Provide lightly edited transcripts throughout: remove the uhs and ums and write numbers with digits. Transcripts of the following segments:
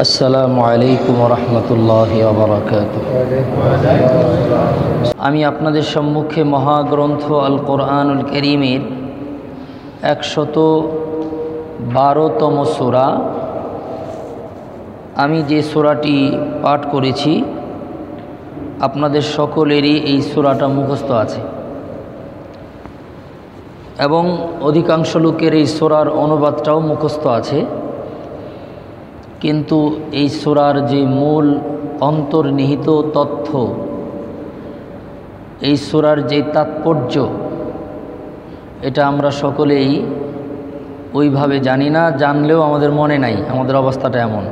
আসসালামু আলাইকুম রহমতুল্লাহি ওয়া বারাকাতুহু। আমি আপনাদের সম্মুখে মহাগ্রন্থ আল কোরআনুল কারীমের 112তম সূরা, আমি যে সূরাটি পাঠ করেছি আপনাদের সকলেরই এই সূরাটা মুখস্থ আছে এবং অধিকাংশ লোকের এই সূরার অনুবাদটাও মুখস্থ আছে, কিন্তু এই সূরার যে মূল অন্তর্নিহিত তথ্য, এই সূরার যে তাৎপর্য, এটা আমরা সকলেই ওইভাবে জানি না, জানলেও আমাদের মনে নাই, আমাদের অবস্থাটা এমন।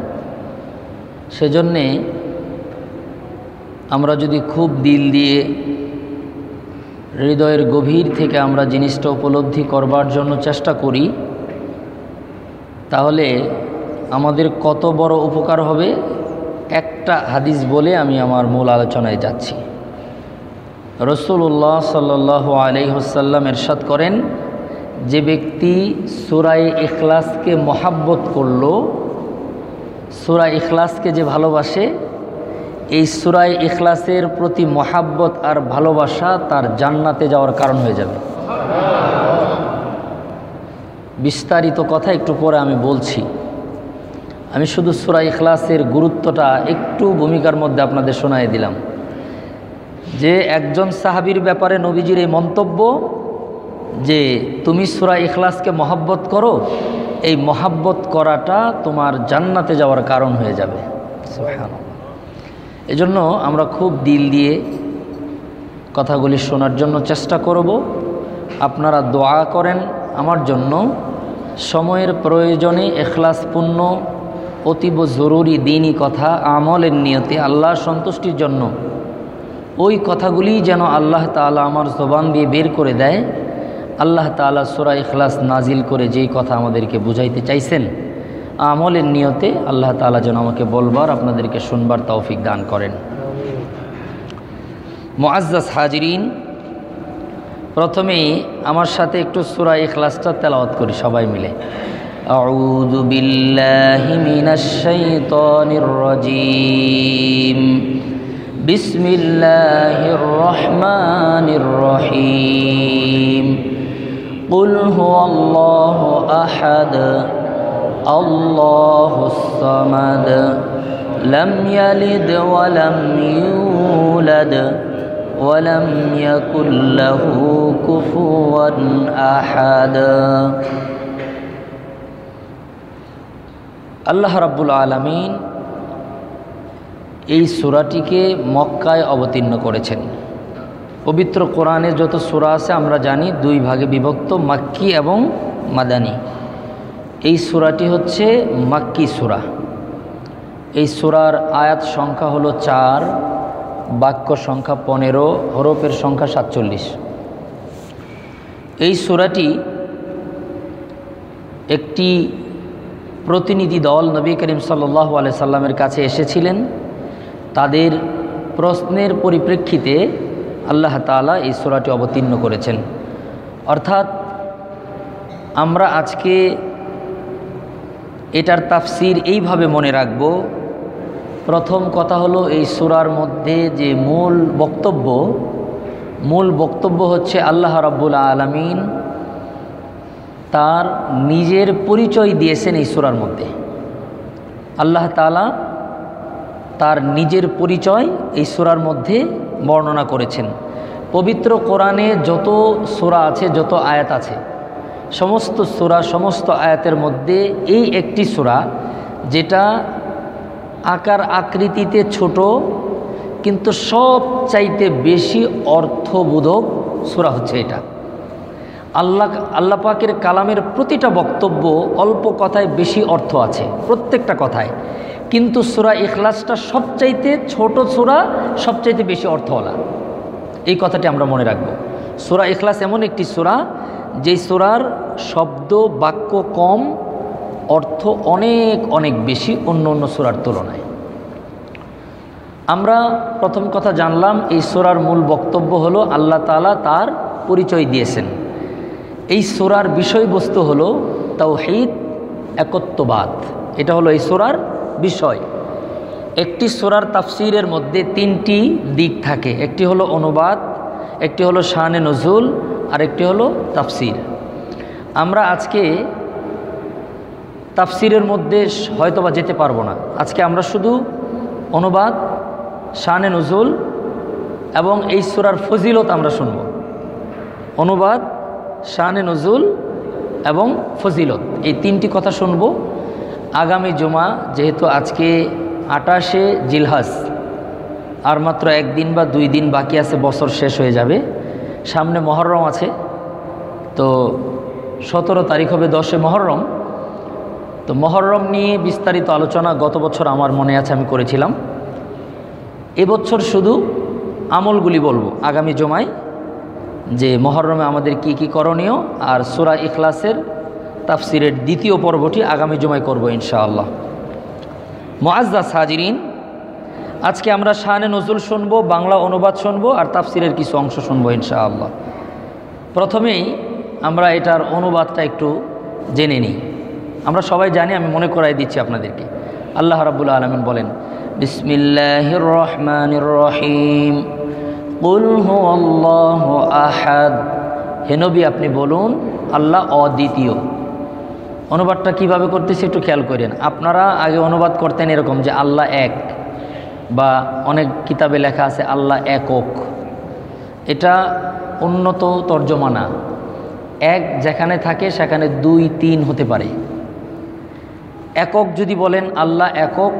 সেজন্যে আমরা যদি খুব দিল দিয়ে হৃদয়ের গভীর থেকে আমরা জিনিসটা উপলব্ধি করবার জন্য চেষ্টা করি, তাহলে আমাদের কত বড় উপকার হবে। একটা হাদিস বলে আমি আমার মূল আলোচনায় যাচ্ছি। রাসূলুল্লাহ সাল্লাল্লাহু আলাইহি ওয়াসাল্লাম ইরশাদ করেন, যে ব্যক্তি সূরা ইখলাসকে মহাব্বত করলো, সূরা ইখলাসকে যে ভালোবাসে, এই সূরা ইখলাসের প্রতি মহাব্বত আর ভালোবাসা তার জান্নাতে যাওয়ার কারণ হয়ে যাবে। বিস্তারিত কথা একটু পরে আমি বলছি। আমি শুধু সূরা ইখলাসের গুরুত্বটা একটু ভূমিকার মধ্যে আপনাদের শোনায় দিলাম, যে একজন সাহাবীর ব্যাপারে নবীজির এই মন্তব্য যে তুমি সূরা ইখলাসকে মহাব্বত করো, এই মহাব্বত করাটা তোমার জান্নাতে যাওয়ার কারণ হয়ে যাবে। সুবহানাল্লাহ। এজন্য আমরা খুব দিল দিয়ে কথাগুলি শোনার জন্য চেষ্টা করব। আপনারা দোয়া করেন আমার জন্য, সময়ের প্রয়োজনে ইখলাসপূর্ণ অতীব জরুরি দ্বীনি কথা আমলের নিয়তে আল্লাহর সন্তুষ্টির জন্য ওই কথাগুলি যেন আল্লাহ তাআলা আমার জবান দিয়ে বের করে দেয়। আল্লাহ তাআলা সূরা ইখলাস নাজিল করে যেই কথা আমাদেরকে বুঝাইতে চাইছেন, আমলের নিয়তে আল্লাহ তাআলা যেন আমাকে বলবার, আপনাদেরকে শুনবার তৌফিক দান করেন। মুআজ্জাজ হাজিরিন, প্রথমেই আমার সাথে একটু সূরা ইখলাসটা তেলাওয়াত করি সবাই মিলে। আউযু বিল্লাহি মিনাশ শাইতানির রাজীম। বিসমিল্লাহির রহমানির রহিম। কুল হুয়াল্লাহু আহাদ আল্লাহুস সামাদ লাম ইয়ালিদ ওয়া লাম ইউলাদ ওয়ালাম ইয়াকুল লাহু কুফুয়ান আহাদ। আল্লাহ রাব্বুল আলামিন এই সূরাটিকে মক্কায় অবতীর্ণ করেছেন। পবিত্র কোরআনে যত সূরা আছে আমরা জানি দুই ভাগে বিভক্ত, মাক্কি এবং মাদানী। এই সূরাটি হচ্ছে মাক্কি সূরা। এই সূরার আয়াত সংখ্যা হলো 4, বাক্য সংখ্যা 15, হরফের সংখ্যা 47। এই সূরাটি একটি প্রতিনিধি দল নবী করিম সাল্লাল্লাহু আলাইহি সাল্লামের কাছে এসেছিলেন। তাদের প্রশ্নের পরিপ্রেক্ষিতে আল্লাহ তাআলা এই সূরাটি অবতীর্ণ করেছেন। অর্থাৎ আমরা আজকে এটার তাফসির এইভাবে মনে রাখব। প্রথম কথা হলো, এই সূরার মধ্যে যে মূল বক্তব্য হচ্ছে আল্লাহ রাব্বুল আলামিন তার নিজের পরিচয় দিয়েছেন এই সূরার মধ্যে। আল্লাহ তাআলা তার নিজের পরিচয় এই সূরার মধ্যে বর্ণনা করেছেন। পবিত্র কোরআনে যত সূরা আছে, যত আয়াত আছে, সমস্ত সূরা, সমস্ত আয়াতের মধ্যে এই একটি সূরা যেটা আকার আকৃতিতে ছোট কিন্তু সব চাইতে বেশি অর্থবোধক সূরা হচ্ছে এটা। আল্লাহ পাকের কালামের প্রতিটা বক্তব্য অল্প কথায় বেশি অর্থ আছে, প্রত্যেকটা কথায়। কিন্তু সূরা ইখলাসটা সবচাইতে ছোট সূরা, সবচাইতে বেশি অর্থওয়ালা। এই কথাটি আমরা মনে রাখব। সূরা ইখলাস এমন একটি সূরা যেই সূরার শব্দ বাক্য কম, অর্থ অনেক অনেক বেশি অন্য সূরার তুলনায়। আমরা প্রথম কথা জানলাম এই সূরার মূল বক্তব্য হলো আল্লাহ তাআলা তার পরিচয় দিয়েছেন। এই সূরার বিষয়বস্তু হলো তাওহীদ, একত্ববাদ। এটা হলো এই সূরার বিষয়। একটি সূরার তাফসীরের মধ্যে তিনটি দিক থাকে, একটি হলো অনুবাদ, একটি হলো শানে নজুল, আর একটি হলো তাফসীর। আমরা আজকে তাফসীরের মধ্যে হয়তোবা যেতে পারবো না। আজকে আমরা শুধু অনুবাদ, শানে নজুল এবং এই সূরার ফজিলত আমরা শুনব। অনুবাদ, শানে নজুল এবং ফজিলত, এই তিনটি কথা শুনব। আগামী জুমা, যেহেতু আজকে 28শে জিলহজ, আর মাত্র একদিন বা 2 দিন বাকি আছে, বছর শেষ হয়ে যাবে। সামনে মহরম আছে, তো 17 তারিখ হবে 10শে মহরম। তো মহরম নিয়ে বিস্তারিত আলোচনা গত বছর আমার মনে আছে, আমি করেছিলাম। এবছর শুধু আমলগুলি বলবো আগামী জুমায়, যে মহরমে আমাদের কি কি করণীয়, আর সূরা ইখলাসের তাফসিরের দ্বিতীয় পর্বটি আগামী জুমায় করব ইনশাআল্লাহ। মুআজ্জাজ হাজিরিন, আজকে আমরা শানে নজুল শুনব, বাংলা অনুবাদ শুনব, আর তাফসিরের কিছু অংশ শুনব ইনশাআল্লাহ। প্রথমেই আমরা এটার অনুবাদটা একটু জেনে নিই। আমরা সবাই জানি, আমি মনে করাই দিচ্ছি আপনাদেরকে। আল্লাহ রাব্বুল আলামিন বলেন, বিসমিল্লাহির রহমানির রহিম, কুল হুয়াল্লাহু আহাদ। হে নবী, আপনি বলুন আল্লাহ অদ্বিতীয়। অনুবাদটা কিভাবে করতেছি একটু খেয়াল করেন। আপনারা আগে অনুবাদ করতেন এরকম যে আল্লাহ এক, বা অনেক কিতাবে লেখা আছে আল্লাহ একক। এটা উন্নত তর্জমা না। এক যেখানে থাকে সেখানে 2, 3 হতে পারে। একক যদি বলেন আল্লাহ একক,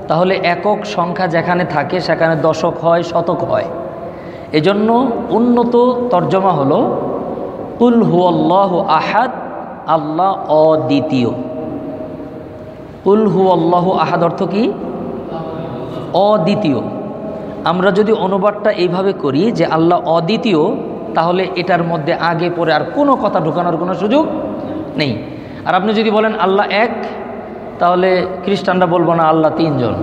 তাহলে একক সংখ্যা যেখানে থাকে সেখানে দশক হয়, শতক হয়। এজন্য উন্নত তর্জমা হলো কুল হুয়াল্লাহু আহাদ, আল্লাহ অদ্বিতীয়। কুল হুয়াল্লাহু আহাদ অর্থ কি? অদ্বিতীয়। আমরা যদি অনুবাদটা এইভাবে করি যে আল্লাহ অদ্বিতীয়, তাহলে এটার মধ্যে আগে পরে আর কোনো কথা ঢোকানোর কোনো সুযোগ নেই। আর আপনি যদি বলেন আল্লাহ এক, তাহলে খ্রিস্টানরা বলবো না আল্লাহ 3 জন,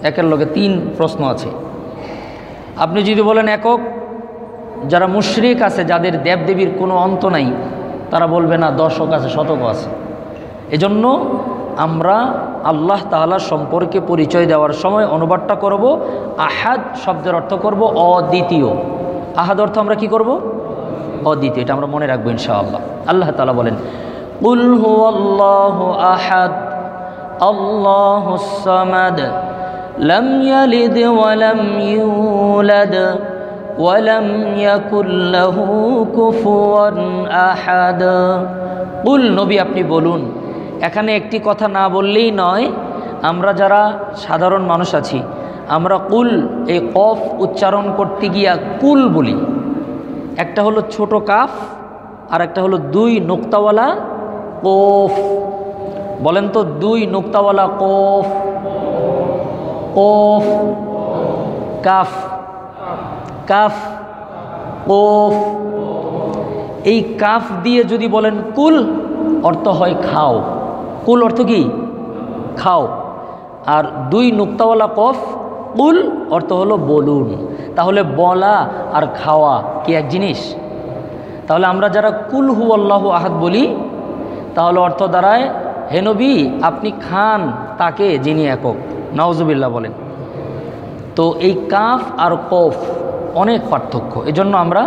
একের লোকে 3 প্রশ্ন আছে। আপনি যদি বলেন একক, যারা মুশরিক আছে, যাদের দেবদেবীর কোনো অন্ত নাই, তারা বলবে না দশক আছে, শতক আছে। এজন্য আমরা আল্লাহ তাআলা সম্পর্কে পরিচয় দেওয়ার সময় অনুবাদটা করব আহাদ শব্দের অর্থ করব অদ্বিতীয়। আহাদ অর্থ আমরা কি করব? অদ্বিতীয়। এটা আমরা মনে রাখবো ইনশাআল্লাহ। আল্লাহ তাআলা বলেন, কুল হুয়াল্লাহু আহাদ আল্লাহুস সামাদ লাম ইয়ালিদ ওয়া লাম ইউলাদ ওয়া লাম ইয়াকুল লাহু কুফুয়ান আহাদ। কুল, নবী আপনি বলুন। এখানে একটি কথা না বললেই নয়। আমরা যারা সাধারণ মানুষ আছি, আমরা কুল, এই কফ উচ্চারণ করতে গিয়া কুল বলি। একটা হলো ছোট কাফ, আর একটা হলো 2 নোক্তাওয়ালা কফ। বলেন তো, 2 নোক্তাওয়ালা কফ, কফ, কাফ, কাফ, কফ। এই কাফ দিয়ে যদি বলেন কুল, অর্থ হয় খাও। কুল অর্থ কি? খাও। আর 2 নোক্তাওয়ালা কফ, কুল অর্থ হলো বলুন। তাহলে বলা আর খাওয়া কি এক জিনিস? তাহলে আমরা যারা কুল হুয়াল্লাহু আহাদ বলি, তাহলে অর্থ দাঁড়ায়, হে নবী আপনি খান তাকে যিনি একক। নাউজুবিল্লাহ বলেন। তো এই কাফ আর কফ অনেক পার্থক্য, এজন্য আমরা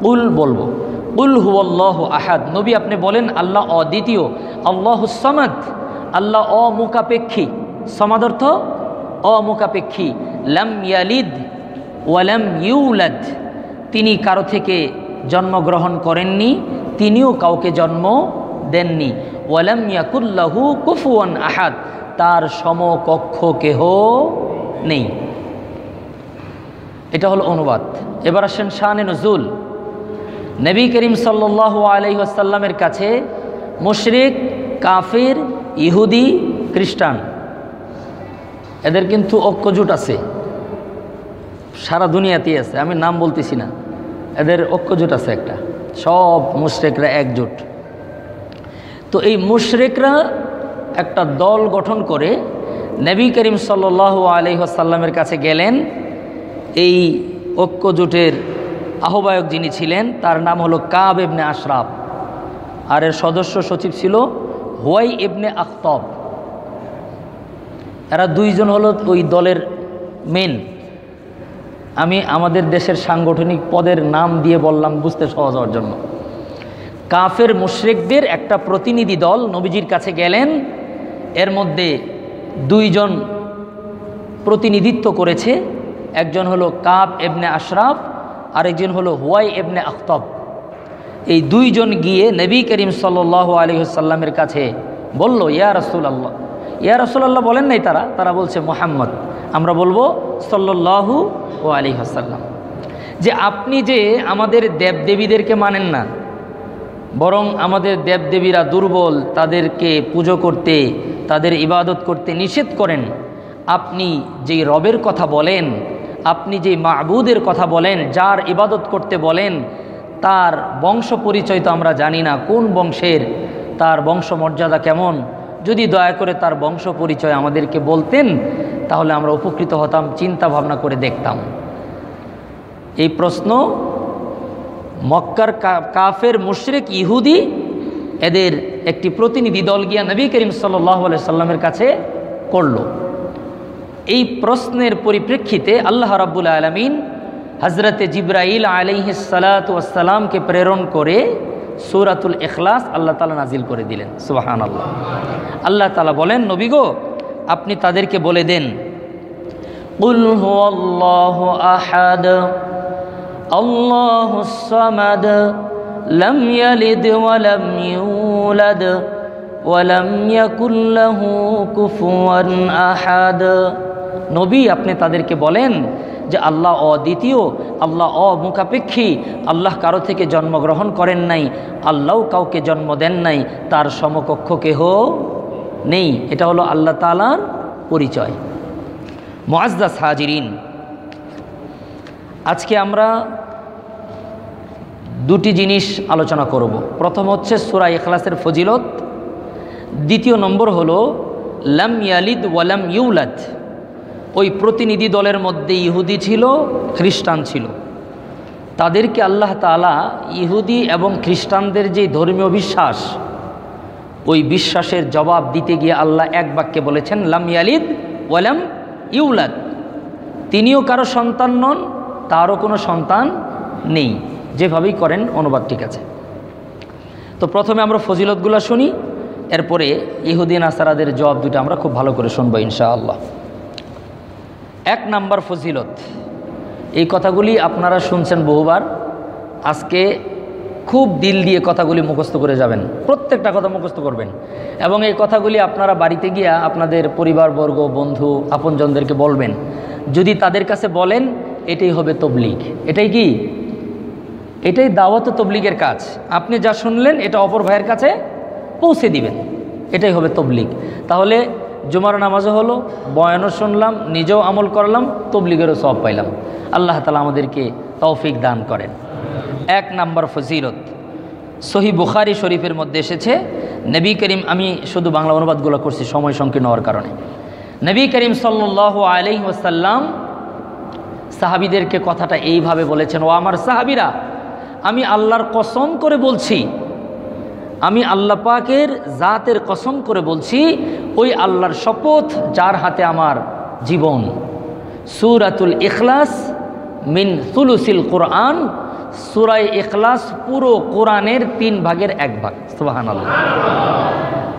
কুল বলবো। কুল হুয়াল্লাহু আহাদ, নবী আপনি বলেন আল্লাহ অদ্বিতীয়। আল্লাহুস সামাদ, আল্লাহ অমুখাপেক্ষী। সামাদ অর্থ অমুখাপেক্ষী। লাম ইয়ালিদ ওয়া লাম ইউলাদ, তিনি কারো থেকে জন্মগ্রহণ করেননি, তিনিও কাউকে জন্ম দেননি। ওয়া লাম ইয়াকুল লাহু কুফুয়ান আহাদ, তার সমকক্ষ কেহ নেই। এটা হলো অনুবাদ। এবার আসেন শানে নজুল। নবী করিম সাল্লাল্লাহু আলাইহি ওয়াসাল্লামের কাছে মুশরিক, কাফির, ইহুদি, খ্রিস্টান, এদের কিন্তু ঐক্যজোট আছে, সারা দুনিয়াতেই আছে। আমি নাম বলতেছি না, এদের ঐক্যজোট আছে একটা, সব মুশরিকরা একজোট। তো এই মুশরিকরা একটা দল গঠন করে নবী করিম সাল্লাল্লাহু আলাইহি ওয়াসাল্লামের কাছে গেলেন। এই ঐক্যজোটের আহ্বায়ক যিনি ছিলেন, তার নাম হলো কাব ইবনে আশরাফ, আর এর সদস্য সচিব ছিল হুয়াই ইবনে আখতাব। এরা দুইজন হলো ওই দলের মেন। আমি আমাদের দেশের সাংগঠনিক পদের নাম দিয়ে বললাম বুঝতে সহজ হওয়ার জন্য। কাফের মুশরিকদের একটা প্রতিনিধি দল নবীজির কাছে গেলেন। এর মধ্যে দুইজন প্রতিনিধিত্ব করেছে, একজন হলো কাব ইবনে আশরাফ, আরেকজন হলো হুয়াই ইবনে আখতাব। এই দুইজন গিয়ে নবী করিম সাল্লাল্লাহু আলাইহি ওয়াসাল্লামের কাছে বলল, ইয়া রাসূলুল্লাহ। ইয়া রাসূলুল্লাহ বলেন নাই তারা বলছে মুহাম্মদ, আমরা বলবো সাল্লাল্লাহু আলাইহি ওয়াসাল্লাম, যে আপনি যে আমাদের দেবদেবীদেরকে মানেন না, বরং আমাদের দেবদেবীরা দুর্বল, তাদেরকে পুজো করতে, তাদের ইবাদত করতে নিষেধ করেন। আপনি যেই রবের কথা বলেন, আপনি যেই মাবুদের কথা বলেন, যার ইবাদত করতে বলেন, তার বংশ পরিচয় তো আমরা জানি না, কোন বংশের, তার বংশ মর্যাদা কেমন। যদি দয়া করে তার বংশ পরিচয় আমাদেরকে বলতেন তাহলে আমরা উপকৃত হতাম, চিন্তা ভাবনা করে দেখতাম। এই প্রশ্ন মক্কার কাফের মুশরিক ইহুদি এদের একটি প্রতিনিধি দল গিয়া নবী করিম সাল্লাল্লাহু আলাইহি সাল্লামের কাছে করল। এই প্রশ্নের পরিপ্রেক্ষিতে আল্লাহ রাব্বুল আলামিন হযরতে জিবরাইল আলাইহিস সালাতু ওয়াস সালামকে প্রেরণ করে সূরাতুল ইখলাস আল্লাহ তাআলা নাজিল করে দিলেন। সুবহানাল্লাহ। আল্লাহ তাআলা বলেন, নবী গো, আপনি তাদেরকে বলে দেন, কুল হুয়াল্লাহু আহাদ আল্লাহুস সামাদ লাম ইয়ালিদ ওয়া লাম ইউলাদ ওয়া লাম ইয়াকুল লাহু কুফুয়ান আহাদ। নবী, আপনি তাদেরকে বলেন যে আল্লাহ অদ্বিতীয়, আল্লাহ অমুখাপেক্ষী, আল্লাহ কারো থেকে জন্মগ্রহণ করেন নাই, আল্লাহও কাউকে জন্ম দেন নাই, তার সমকক্ষ কেহ নেই। এটা হলো আল্লাহ তাআলার পরিচয়। মুআজ্জাজ হাজিরিন, আজকে আমরা দুটি জিনিস আলোচনা করব। প্রথম হচ্ছে সূরা ইখলাসের ফজিলত, দ্বিতীয় নম্বর হলো লাম ইয়ালিদ ওয়া লাম ইউলাদ। ওই প্রতিনিধি দলের মধ্যে ইহুদি ছিল, খ্রিস্টান ছিল। তাদেরকে আল্লাহ তাআলা ইহুদি এবং খ্রিস্টানদের যে ধর্মীয় বিশ্বাস, ওই বিশ্বাসের জবাব দিতে গিয়ে আল্লাহ এক বাক্যে বলেছেন লাম ইয়ালিদ ওয়া লাম ইউলাদ। তিনিও কারো সন্তান নন, তারও কোনো সন্তান নেই। যেভাবেই করেন অনুবাদ ঠিক আছে। তো প্রথমে আমরা ফজিলতগুলো শুনি, এরপরে ইহুদি নাসারাদের জবাব দুটো আমরা খুব ভালো করে শুনবো ইনশাআল্লাহ। এক নাম্বার ফজিলত, এই কথাগুলি আপনারা শুনছেন বহুবার, আজকে খুব দিল দিয়ে কথাগুলি মুখস্থ করে যাবেন, প্রত্যেকটা কথা মুখস্থ করবেন, এবং এই কথাগুলি আপনারা বাড়িতে গিয়া আপনাদের পরিবারবর্গ, বন্ধু, আপনজনদেরকে বলবেন। যদি তাদের কাছে বলেন, এটাই হবে তবলিগ। এটাই কি? এটাই দাওয়াত তবলিগের কাজ। আপনি যা শুনলেন এটা অপর ভাইয়ের কাছে পৌঁছে দিবেন, এটাই হবে তবলিগ। তাহলে জুমার নামাজও হলো, বয়ানও শুনলাম, নিজেও আমল করলাম, তবলিগেরও সওয়াব পাইলাম। আল্লাহ তাআলা আমাদেরকে তৌফিক দান করেন। এক নাম্বার ফজিলত, সহিহ বুখারী শরীফের মধ্যে এসেছে, নবী করিম, আমি শুধু বাংলা অনুবাদগুলো করছি সময় সংকীর্ণ হওয়ার কারণে, নবী করিম সাল্লাল্লাহু আলাইহি ওয়াসাল্লাম সাহাবীদেরকে কথাটা এইভাবে বলেছেন, ও আমার সাহাবীরা, আমি আল্লাহর কসম করে বলছি, আমি আল্লাহ পাকের জাতের কসম করে বলছি, ওই আল্লাহর শপথ যার হাতে আমার জীবন, সূরাতুল ইখলাস মিন সুলুসিল কোরআন, সূরা ইখলাস পুরো কোরআনের 3 ভাগের 1 ভাগ। সুবহানাল্লাহ।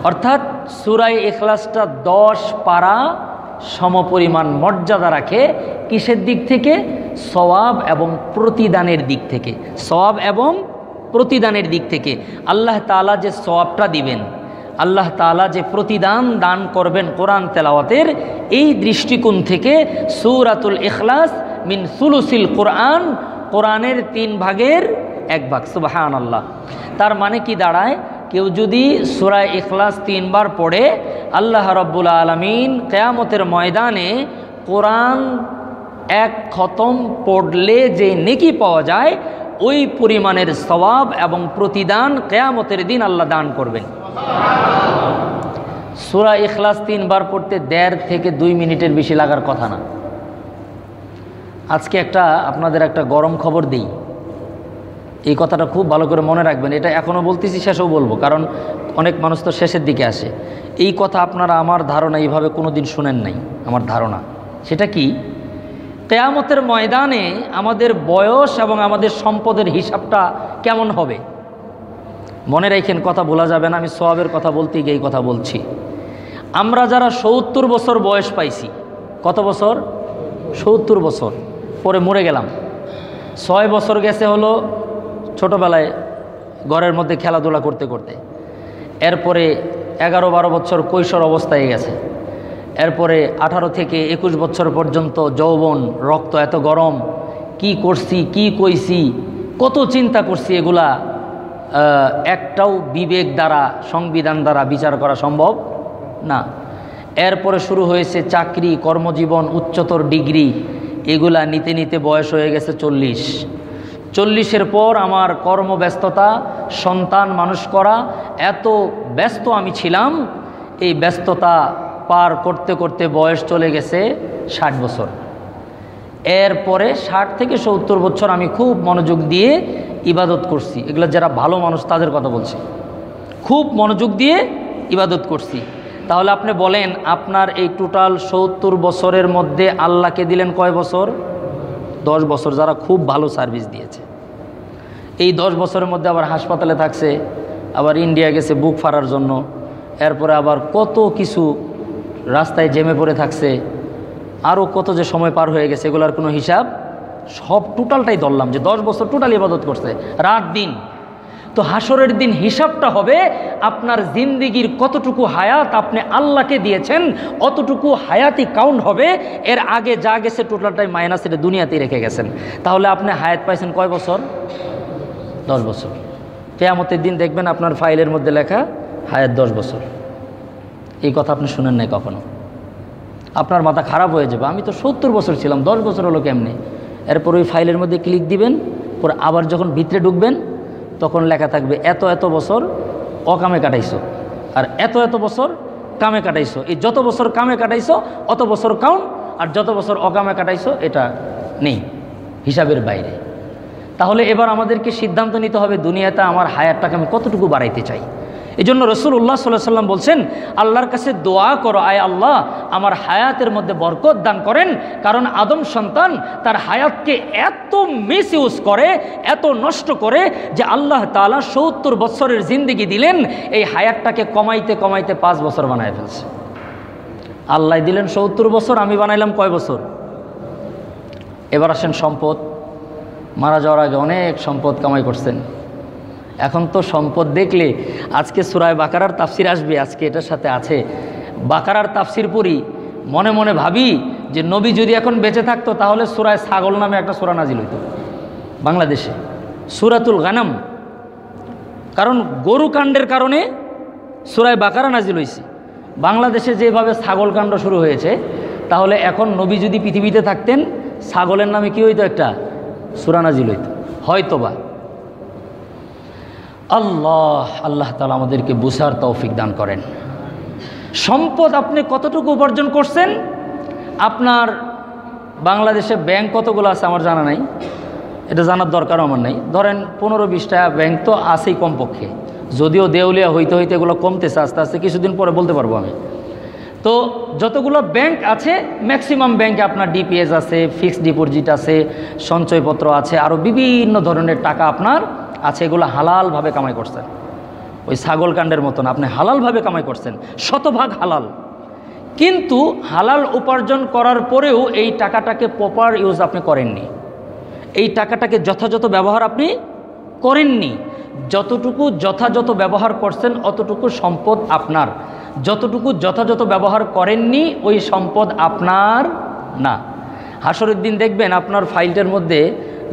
অর্থাৎ সূরা ইখলাসটা 10 পারা সমপরিমাণ মর্যাদা রাখে। কিসের দিক থেকে? সওয়াব এবং প্রতিদানের দিক থেকে। সওয়াব এবং প্রতিদানের দিক থেকে আল্লাহ তাআলা যে সওয়াবটা দিবেন, আল্লাহ তাআলা যে প্রতিদান দান করবেন কোরআন তেলাওয়াতের, এই দৃষ্টিকোণ থেকে সূরাতুল ইখলাস মিন সুলুসিল কোরআন, কোরআনের 3 ভাগের 1 ভাগ। সুবহানাল্লাহ। তার মানে কি দাঁড়ায়? কেউ যদি সূরা ইখলাস 3 বার পড়ে, আল্লাহ রাব্বুল আলামিন কিয়ামতের ময়দানে কোরআন 1 খতম পড়লে যে নেকি পাওয়া যায়, ওই পরিমাণের সওয়াব এবং প্রতিদান কিয়ামতের দিন আল্লাহ দান করবেন। সূরা ইখলাস 3 বার পড়তে 1.5 থেকে 2 মিনিটের বেশি লাগার কথা না। আজকে আপনাদের একটা গরম খবর দিই, এই কথাটা খুব ভালো করে মনে রাখবেন। এটা এখনও বলতেছি, শেষেও বলবো, কারণ অনেক মানুষ তো শেষের দিকে আসে। এই কথা আপনারা আমার ধারণা এইভাবে কোনো দিন শুনেন নাই। আমার ধারণা সেটা কি, কিয়ামতের ময়দানে আমাদের বয়স এবং আমাদের সম্পদের হিসাবটা কেমন হবে। মনে রাখেন, কথা ভোলা যাবে না। আমি সওয়াবের কথা বলতে গিয়ে এই কথা বলছি। আমরা যারা ৭০ বছর বয়স পাইছি, কত বছর? ৭০ বছর পরে মরে গেলাম। ৬ বছর গেছে হলো ছোটোবেলায় ঘরের মধ্যে খেলাধুলা করতে করতে, এরপরে 11-12 বছর কৈশোর অবস্থায় গেছে, এরপরে 18 থেকে 21 বছর পর্যন্ত যৌবন, রক্ত এত গরম, কি করছি কি কইছি, কত চিন্তা করছি, এগুলা একটাও বিবেক দ্বারা, সংবিধান দ্বারা বিচার করা সম্ভব না। এরপরে শুরু হয়েছে চাকরি, কর্মজীবন, উচ্চতর ডিগ্রি, এগুলা নিতে নিতে বয়স হয়ে গেছে 40। 40-এর পর আমার কর্মব্যস্ততা, সন্তান মানুষ করা, এত ব্যস্ত আমি ছিলাম, এই ব্যস্ততা পার করতে করতে বয়স চলে গেছে 60 বছর। এরপরে 60 থেকে 70 বছর আমি খুব মনোযোগ দিয়ে ইবাদত করছি। এগুলো যারা ভালো মানুষ তাদের কথা বলছি, খুব মনোযোগ দিয়ে ইবাদত করছি। তাহলে আপনি বলেন, আপনার এই টোটাল 70 বছরের মধ্যে আল্লাহকে দিলেন কয় বছর? 10 বছর, যারা খুব ভালো সার্ভিস দিয়েছে। এই 10 বছরের মধ্যে আবার হাসপাতালে থাকছে, আবার ইন্ডিয়া গেছে বুক ফাড়ার জন্য, এরপরে আবার কত কিছু রাস্তায় জেমে পড়ে থাকছে, আরও কত যে সময় পার হয়ে গেছে, এগুলোর কোনো হিসাব, সব টোটালটাই ধরলাম যে 10 বছর টোটাল ইবাদত করছে রাত দিন। তো হাসরের দিন হিসাবটা হবে আপনার জিন্দিগির কতটুকু হায়াত আপনি আল্লাহকে দিয়েছেন, অতটুকু হায়াতই কাউন্ট হবে। এর আগে যা গেছে টোটালটাই মাইনাস, এটা দুনিয়াতেই রেখে গেছেন। তাহলে আপনি হায়াত পাইছেন কয় বছর? 10 বছর। কিয়ামতের দিন দেখবেন আপনার ফাইলের মধ্যে লেখা হায়াত 10 বছর। এই কথা আপনি শুনেন নাই কখনো? আপনার মাথা খারাপ হয়ে যাবে, আমি তো 70 বছর ছিলাম, 10 বছর হলো কেমনে? এরপর ওই ফাইলের মধ্যে ক্লিক দিবেন, পরে আবার যখন ভিতরে ঢুকবেন তখন লেখা থাকবে এত এত বছর অকামে কাটাইছো, আর এত এত বছর কামে কাটাইছো। এই যত বছর কামে কাটাইছো অত বছর কাউন্ট, আর যত বছর অকামে কাটাইছো এটা নেই, হিসাবের বাইরে। তাহলে এবার আমাদেরকে সিদ্ধান্ত নিতে হবে, দুনিয়াতে আমার হায়াতটাকে আমি কতটুকু বাড়াইতে চাই। এই জন্য রাসূলুল্লাহ সাল্লাল্লাহু আলাইহি ওয়াসাল্লাম বলছেন, আল্লাহর কাছে দোয়া করো, আয় আল্লাহ আমার হায়াতের মধ্যে বরকত দান করেন। কারণ আদম সন্তান তার হায়াতকে এত মিসইউজ করে, এত নষ্ট করে, যে আল্লাহ তাআলা 70 বছরের জিন্দেগি দিলেন, এই হায়াতটাকে কমাইতে কমাইতে 5 বছর বানায় ফেলছে। আল্লাহ দিলেন 70 বছর, আমি বানাইলাম কয় বছর? এবার আসেন সম্পদ। মারা যাওয়ার আগে অনেক সম্পদ কামাই করছেন। এখন তো সম্পদ দেখলে, আজকে সূরা বাকারার তাফসির আসবে, আজকে এটার সাথে আছে, বাকারার তাফসির পড়ি, মনে মনে ভাবি যে নবী যদি এখন বেঁচে থাকতো তাহলে সূরা ছাগল নামে একটা সূরা নাজিল হইতো বাংলাদেশে, সূরাতুল গানাম। কারণ গরু কাণ্ডের কারণে সূরা বাকারা নাজিল হয়েছে। বাংলাদেশে যেভাবে ছাগল কাণ্ড শুরু হয়েছে, তাহলে এখন নবী যদি পৃথিবীতে থাকতেন, ছাগলের নামে কি হইতো? একটা সূরা নাজিল হইতো হয়তোবা। আল্লাহ তাআলা আমাদেরকে বুঝার তৌফিক দান করেন। সম্পদ আপনি কতটুকু উপার্জন করছেন, আপনার বাংলাদেশে ব্যাংক কতগুলো আছে আমার জানা নাই, এটা জানার দরকার আমার নাই। ধরেন 15-20টা ব্যাংক তো আছেই কমপক্ষে, যদিও দেউলিয়া হইতে হইতে এগুলো কমতেছে আস্তে আস্তে, কিছুদিন পরে বলতে পারবো আমি। তো যতগুলো ব্যাংক আছে, ম্যাক্সিমাম ব্যাংকে আপনার ডিপিএস আছে, ফিক্সড ডিপোজিট আছে, সঞ্চয়পত্র আছে, আরও বিভিন্ন ধরনের টাকা আপনার আছে। এগুলো হালালভাবে কামাই করছেন, ওই ছাগল কাণ্ডের মতন আপনি হালালভাবে কামাই করছেন, শতভাগ হালাল। কিন্তু হালাল উপার্জন করার পরেও এই টাকাটাকে প্রপার ইউজ আপনি করেননি, এই টাকাটাকে যথাযথ ব্যবহার আপনি করেননি। যতটুকু যথাযথ ব্যবহার করছেন অতটুকু সম্পদ আপনার, যতটুকু যথাযথ ব্যবহার করেননি ওই সম্পদ আপনার না। হাসরের দিন দেখবেন আপনার ফাইলটার মধ্যে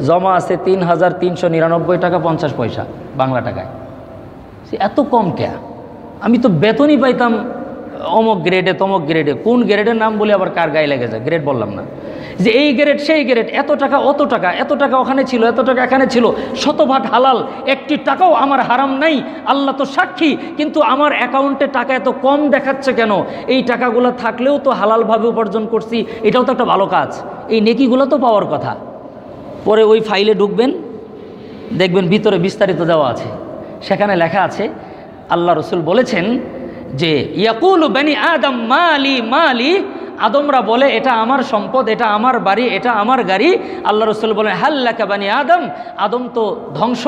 জমা আছে 3,399 টাকা 50 পয়সা বাংলা টাকায়। এত কম কে? আমি তো বেতনই পাইতাম অমুক গ্রেডে তমুক গ্রেডে, কোন গ্রেডের নাম বলে আবার কার গায়ে লেগে যায়, গ্রেড বললাম না, যে এই গ্রেড সেই গ্রেড, এত টাকা অত টাকা, এত টাকা ওখানে ছিল, এত টাকা এখানে ছিল, শতভাগ হালাল, একটি টাকাও আমার হারাম নাই, আল্লাহ তো সাক্ষী। কিন্তু আমার অ্যাকাউন্টে টাকা এত কম দেখাচ্ছে কেন? এই টাকাগুলো থাকলেও তো হালালভাবে উপার্জন করছি, এটাও তো একটা ভালো কাজ, এই নেকিগুলো তো পাওয়ার কথা। পরে ওই ফাইলে ঢুকবেন, দেখবেন ভিতরে বিস্তারিত দেওয়া আছে। সেখানে লেখা আছে, আল্লাহ রসুল বলেছেন যে ইয়াকুলু বানি আদম মালি মালি, আদমরা বলে এটা আমার সম্পদ, এটা আমার বাড়ি, এটা আমার গাড়ি। আল্লাহ রসুল বলেন হাল্লাকা বানি আদম, আদম তো ধ্বংস,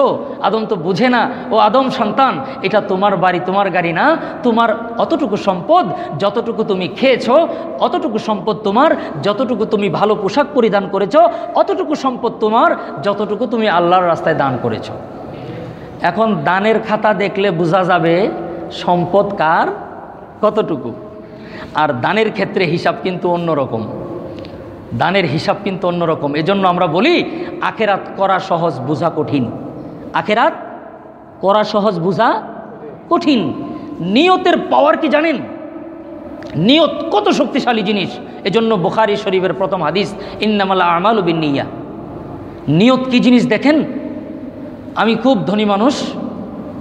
আদম তো বুঝে না, ও আদম সন্তান, এটা তোমার বাড়ি তোমার গাড়ি না, তোমার অতটুকু সম্পদ যতটুকু তুমি খেয়েছো, অতটুকু সম্পদ তোমার, যতটুকু তুমি ভালো পোশাক পরিধান করেছো, অতটুকু সম্পদ তোমার, যতটুকু তুমি আল্লাহর রাস্তায় দান করেছো। এখন দানের খাতা দেখলে বোঝা যাবে সম্পদ কার কতটুকু। আর দানের ক্ষেত্রে হিসাব কিন্তু অন্যরকম, দানের হিসাব কিন্তু অন্যরকম। এজন্য আমরা বলি আখেরাত করা সহজ বোঝা কঠিন, আখেরাত করা সহজ বোঝা কঠিন। নিয়তের পাওয়ার কি জানেন? নিয়ত কত শক্তিশালী জিনিস। এজন্য বুখারী শরীফের প্রথম হাদিস ইন্নামাল আমালু বিন্নিয়া। নিয়ত কি জিনিস দেখেন। আমি খুব ধনী মানুষ,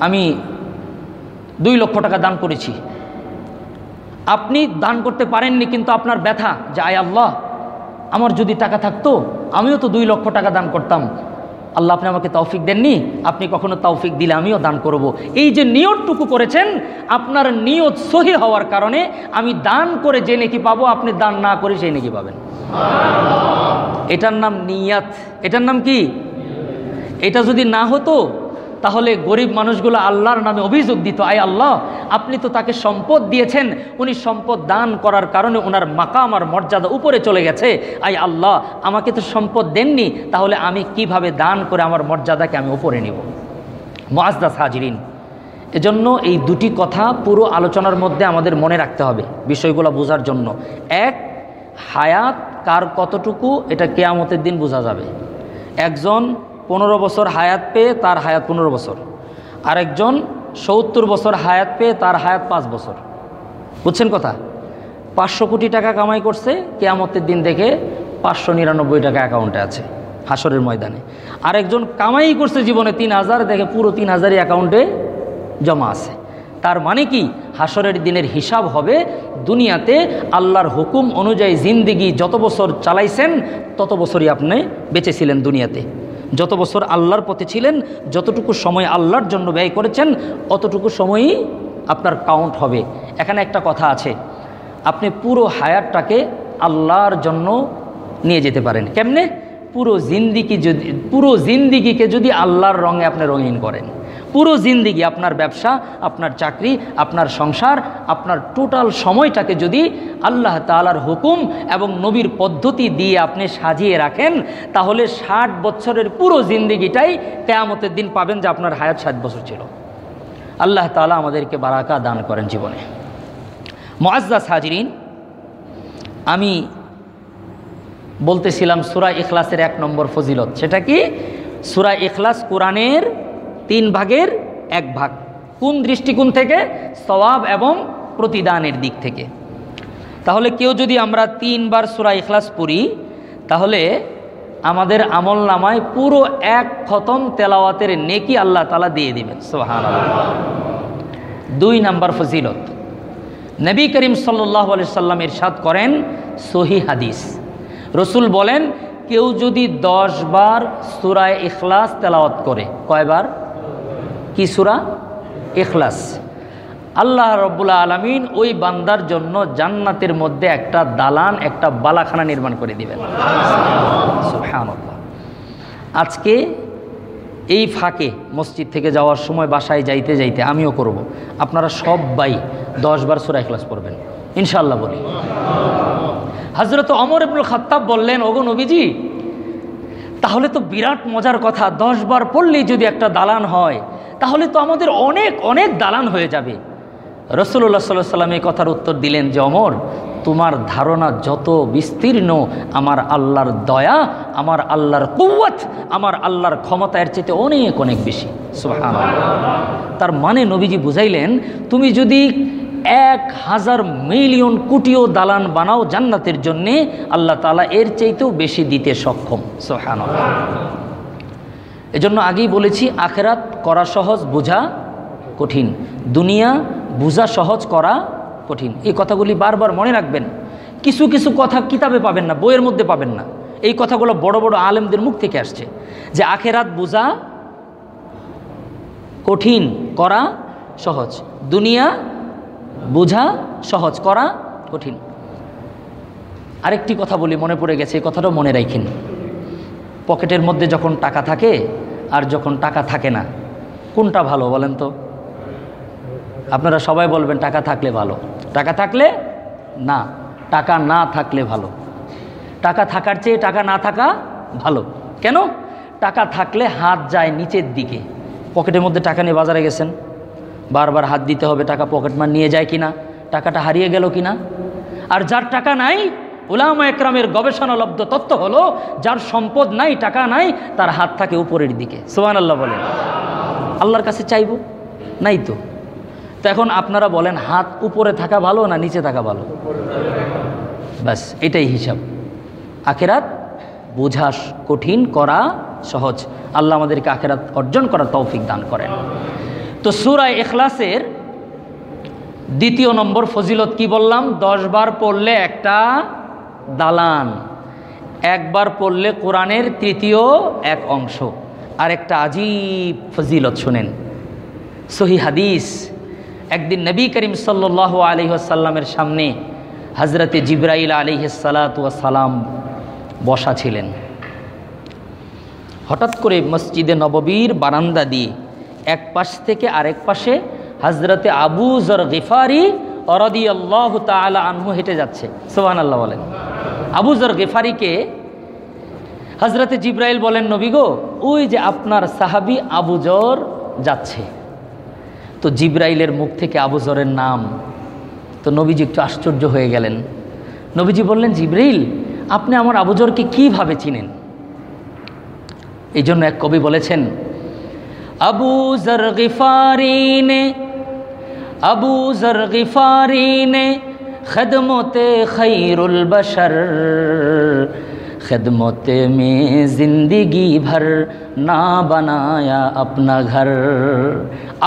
আমি 2 লক্ষ টাকা দান করেছি। আপনি দান করতে পারেননি, কিন্তু আপনার ব্যথা যে আয় আল্লাহ, আমার যদি টাকা থাকতো আমিও তো 2 লক্ষ টাকা দান করতাম। আল্লাহ আপনি আমাকে তৌফিক দেননি, আপনি কখনো তৌফিক দিলে আমিও দান করব। এই যে নিয়তটুকু করেছেন, আপনার নিয়ত সহি হওয়ার কারণে আমি দান করে যে নেকি পাবো, আপনি দান না করে সেই নেকি পাবেন। এটার নাম নিয়াত। এটার নাম কি? এটা যদি না হতো তাহলে গরিব মানুষগুলো আল্লাহর নামে অভিযোগ দিত, আয় আল্লাহ আপনি তো তাকে সম্পদ দিয়েছেন, উনি সম্পদ দান করার কারণে ওনার মাকাম আর মর্যাদা উপরে চলে গেছে, আয় আল্লাহ আমাকে তো সম্পদ দেননি, তাহলে আমি কিভাবে দান করে আমার মর্যাদাকে আমি উপরে নিব। মুআজ্জাজ হাজিরিন, এজন্য এই দুটি কথা পুরো আলোচনার মধ্যে আমাদের মনে রাখতে হবে বিষয়গুলো বোঝার জন্য। এক, হায়াত কার কতটুকু এটা কিয়ামতের দিন বোঝা যাবে। একজন 15 বছর হায়াত পেয়ে তার হায়াত 15 বছর, আরেকজন 70 বছর হায়াত পেয়ে তার হায়াত 5 বছর। বুঝছেন কথা? 500 কোটি টাকা কামাই করছে, কিয়ামতের দিন দেখে 599 টাকা অ্যাকাউন্টে আছে হাসরের ময়দানে। আরেকজন কামাই করছে জীবনে 3000, দেখে পুরো 3000ই অ্যাকাউন্টে জমা আছে। তার মানে কি? হাসরের দিনের হিসাব হবে দুনিয়াতে আল্লাহর হুকুম অনুযায়ী জিন্দিগি যত বছর চালাইছেন তত বছরই আপনি বেঁচে ছিলেন দুনিয়াতে। যত বছর আল্লাহর পথে ছিলেন, যতটুকু সময় আল্লাহর জন্য ব্যয় করেছেন, অতটুকু সময়ই আপনার কাউন্ট হবে। এখানে একটা কথা আছে, আপনি পুরো হায়াতটাকে আল্লাহর জন্য নিয়ে যেতে পারেন। কেমনে? পুরো জিন্দিগিকে যদি আল্লাহর রঙে আপনি রঙিন করেন, পুরো জিন্দিগি, আপনার ব্যবসা, আপনার চাকরি, আপনার সংসার, আপনার টোটাল সময়টাকে যদি আল্লাহ তাআলার হুকুম এবং নবীর পদ্ধতি দিয়ে আপনি সাজিয়ে রাখেন, তাহলে 60 বছরের পুরো জিন্দিগিটাই কিয়ামতের দিন পাবেন যে আপনার হায়াত 60 বছর ছিল। আল্লাহ তাআলা আমাদেরকে বারাকা দান করেন জীবনে। মুআজ্জাজ হাজিরিন, আমি বলতেছিলাম সূরা ইখলাসের 1 নম্বর ফজিলত। সেটা কি? সূরা ইখলাস কোরআনের 3 ভাগের 1 ভাগ। কোন দৃষ্টিকোণ থেকে? সওয়াব এবং প্রতিদানের দিক থেকে। তাহলে কেউ যদি আমরা 3 বার সূরা ইখলাস পড়ি, তাহলে আমাদের আমল নামায় পুরো 1 খতম তেলাওয়াতের নেকি আল্লাহ তাআলা দিয়ে দিবেন। সুবহানাল্লাহ। 2 নম্বর ফজিলত, নবী করিম সাল্লাল্লাহু আলাইহি সাল্লাম ইরশাদ করেন, সহিহ হাদিস, রসুল বলেন কেউ যদি 10 বার সূরা ইখলাস তেলাওয়াত করে, কয়বার? কি সূরা? ইখলাস। আল্লাহ রাব্বুল আলামিন ওই বান্দার জন্য জান্নাতের মধ্যে একটা দালান, একটা বালাখানা নির্মাণ করে দিবেন। সুবহানাল্লাহ। আজকে এই ফাঁকে মসজিদ থেকে যাওয়ার সময় বাসায় যাইতে যাইতে আমিও করব, আপনারা সবাই 10 বার সূরা ইখলাস পড়বেন ইনশাআল্লাহ বলি। হযরত ওমর ইবনুল খাত্তাব বললেন, ওগো নবীজি, তাহলে তো বিরাট মজার কথা, 10 বার পড়লেই যদি একটা দালান হয়, তাহলে তো আমাদের অনেক অনেক দালান হয়ে যাবে। রাসূলুল্লাহ সাল্লাল্লাহু আলাইহি ওয়াসাল্লাম এই কথার উত্তর দিলেন যে, ওমর, তোমার ধারণা যত বিস্তীর্ণ, আমার আল্লাহর দয়া, আমার আল্লাহর কুওয়াত, আমার আল্লাহর ক্ষমতা এর চেয়ে অনেক অনেক বেশি। সুবহানাল্লাহ। তার মানে নবীজি বুঝাইলেন, তুমি যদি 1000 মিলিয়ন কোটিও দালান বানাও জান্নাতের জন্যে, আল্লাহ তাআলা এর চাইতেও বেশি দিতে সক্ষম। সুবহানাল্লাহ। এজন্য আগেই বলেছি, আখিরাত করা সহজ, বোঝা কঠিন। দুনিয়া বোঝা সহজ, করা কঠিন। এই কথাগুলি বারবার মনে রাখবেন। কিছু কিছু কথা কিতাবে পাবেন না, বইয়ের মধ্যে পাবেন না। এই কথাগুলো বড় বড় আলেমদের মুখ থেকে আসছে যে আখিরাত বোঝা কঠিন করা সহজ, দুনিয়া বোঝা সহজ, করা কঠিন। আরেকটি কথা বলি, মনে পড়ে গেছে, এই কথাটাও মনে রাখেন। পকেটের মধ্যে যখন টাকা থাকে আর যখন টাকা থাকে না, কোনটা ভালো বলেন তো? আপনারা সবাই বলবেন টাকা থাকলে ভালো। টাকা থাকলে না, টাকা না থাকলে ভালো। টাকা থাকার চেয়ে টাকা না থাকা ভালো। কেন? টাকা থাকলে হাত যায় নিচের দিকে। পকেটের মধ্যে টাকা নিয়ে বাজারে গেছেন, বারবার হাত দিতে হবে টাকা পকেটমার নিয়ে যায় কিনা, টাকাটা হারিয়ে গেল কিনা। আর যার টাকা নাই, উলামা একরামের গবেষণালব্ধ তথ্য হলো, যার সম্পদ নাই, টাকা নাই, তার হাত থাকে উপরের দিকে। সুবহানাল্লাহ বলেন। আল্লাহর কাছে চাইব নাই তো। তো এখন আপনারা বলেন, হাত উপরে থাকা ভালো না নিচে থাকা ভালো? ব্যাস এটাই হিসাব। আখেরাত বোঝা কঠিন, করা সহজ। আল্লাহ আমাদেরকে আখেরাত অর্জন করার তৌফিক দান করেন। তো সূরা ইখলাসের দ্বিতীয় নম্বর ফজিলত কি বললাম? 10 বার পড়লে একটা দালান, একবার পড়লে কোরআনের তৃতীয় এক অংশ। আর একটা আজীব ফজিলত শুনেন, সহিহ হাদিস। একদিন নবী করিম সাল্লাল্লাহু আলাইহি ওয়াসাল্লামের সামনে হযরতে জিবরাইল আলাইহিস সালাতু ওয়াস সালাম বসা ছিলেন। হঠাৎ করে মসজিদে নববীর বারান্দা দিয়ে এক পাশ থেকে আরেক পাশে হযরতে আবু যর গিফারি রাদিয়াল্লাহু তাআলা আনহু হেঁটে যাচ্ছে। সুবহানাল্লাহ বলেন। আবু যর গিফারিকে হযরতে জিবরাইল বলেন, নবী গো, ওই যে আপনার সাহাবী আবু যর যাচ্ছে। তো জিবরাইলের মুখ থেকে আবু যরের নাম, তো নবীজি একটু আশ্চর্য হয়ে গেলেন। নবীজি বললেন, জিবরাইল, আপনি আমার আবু যরকে কীভাবে চিনেন? এই জন্য এক কবি বলেছেন, আবু যর গিফারি নে খিদমতে খৈরুল বশর, খিদমতে মে জিন্দগি ভর না বানায়া আপনা ঘর।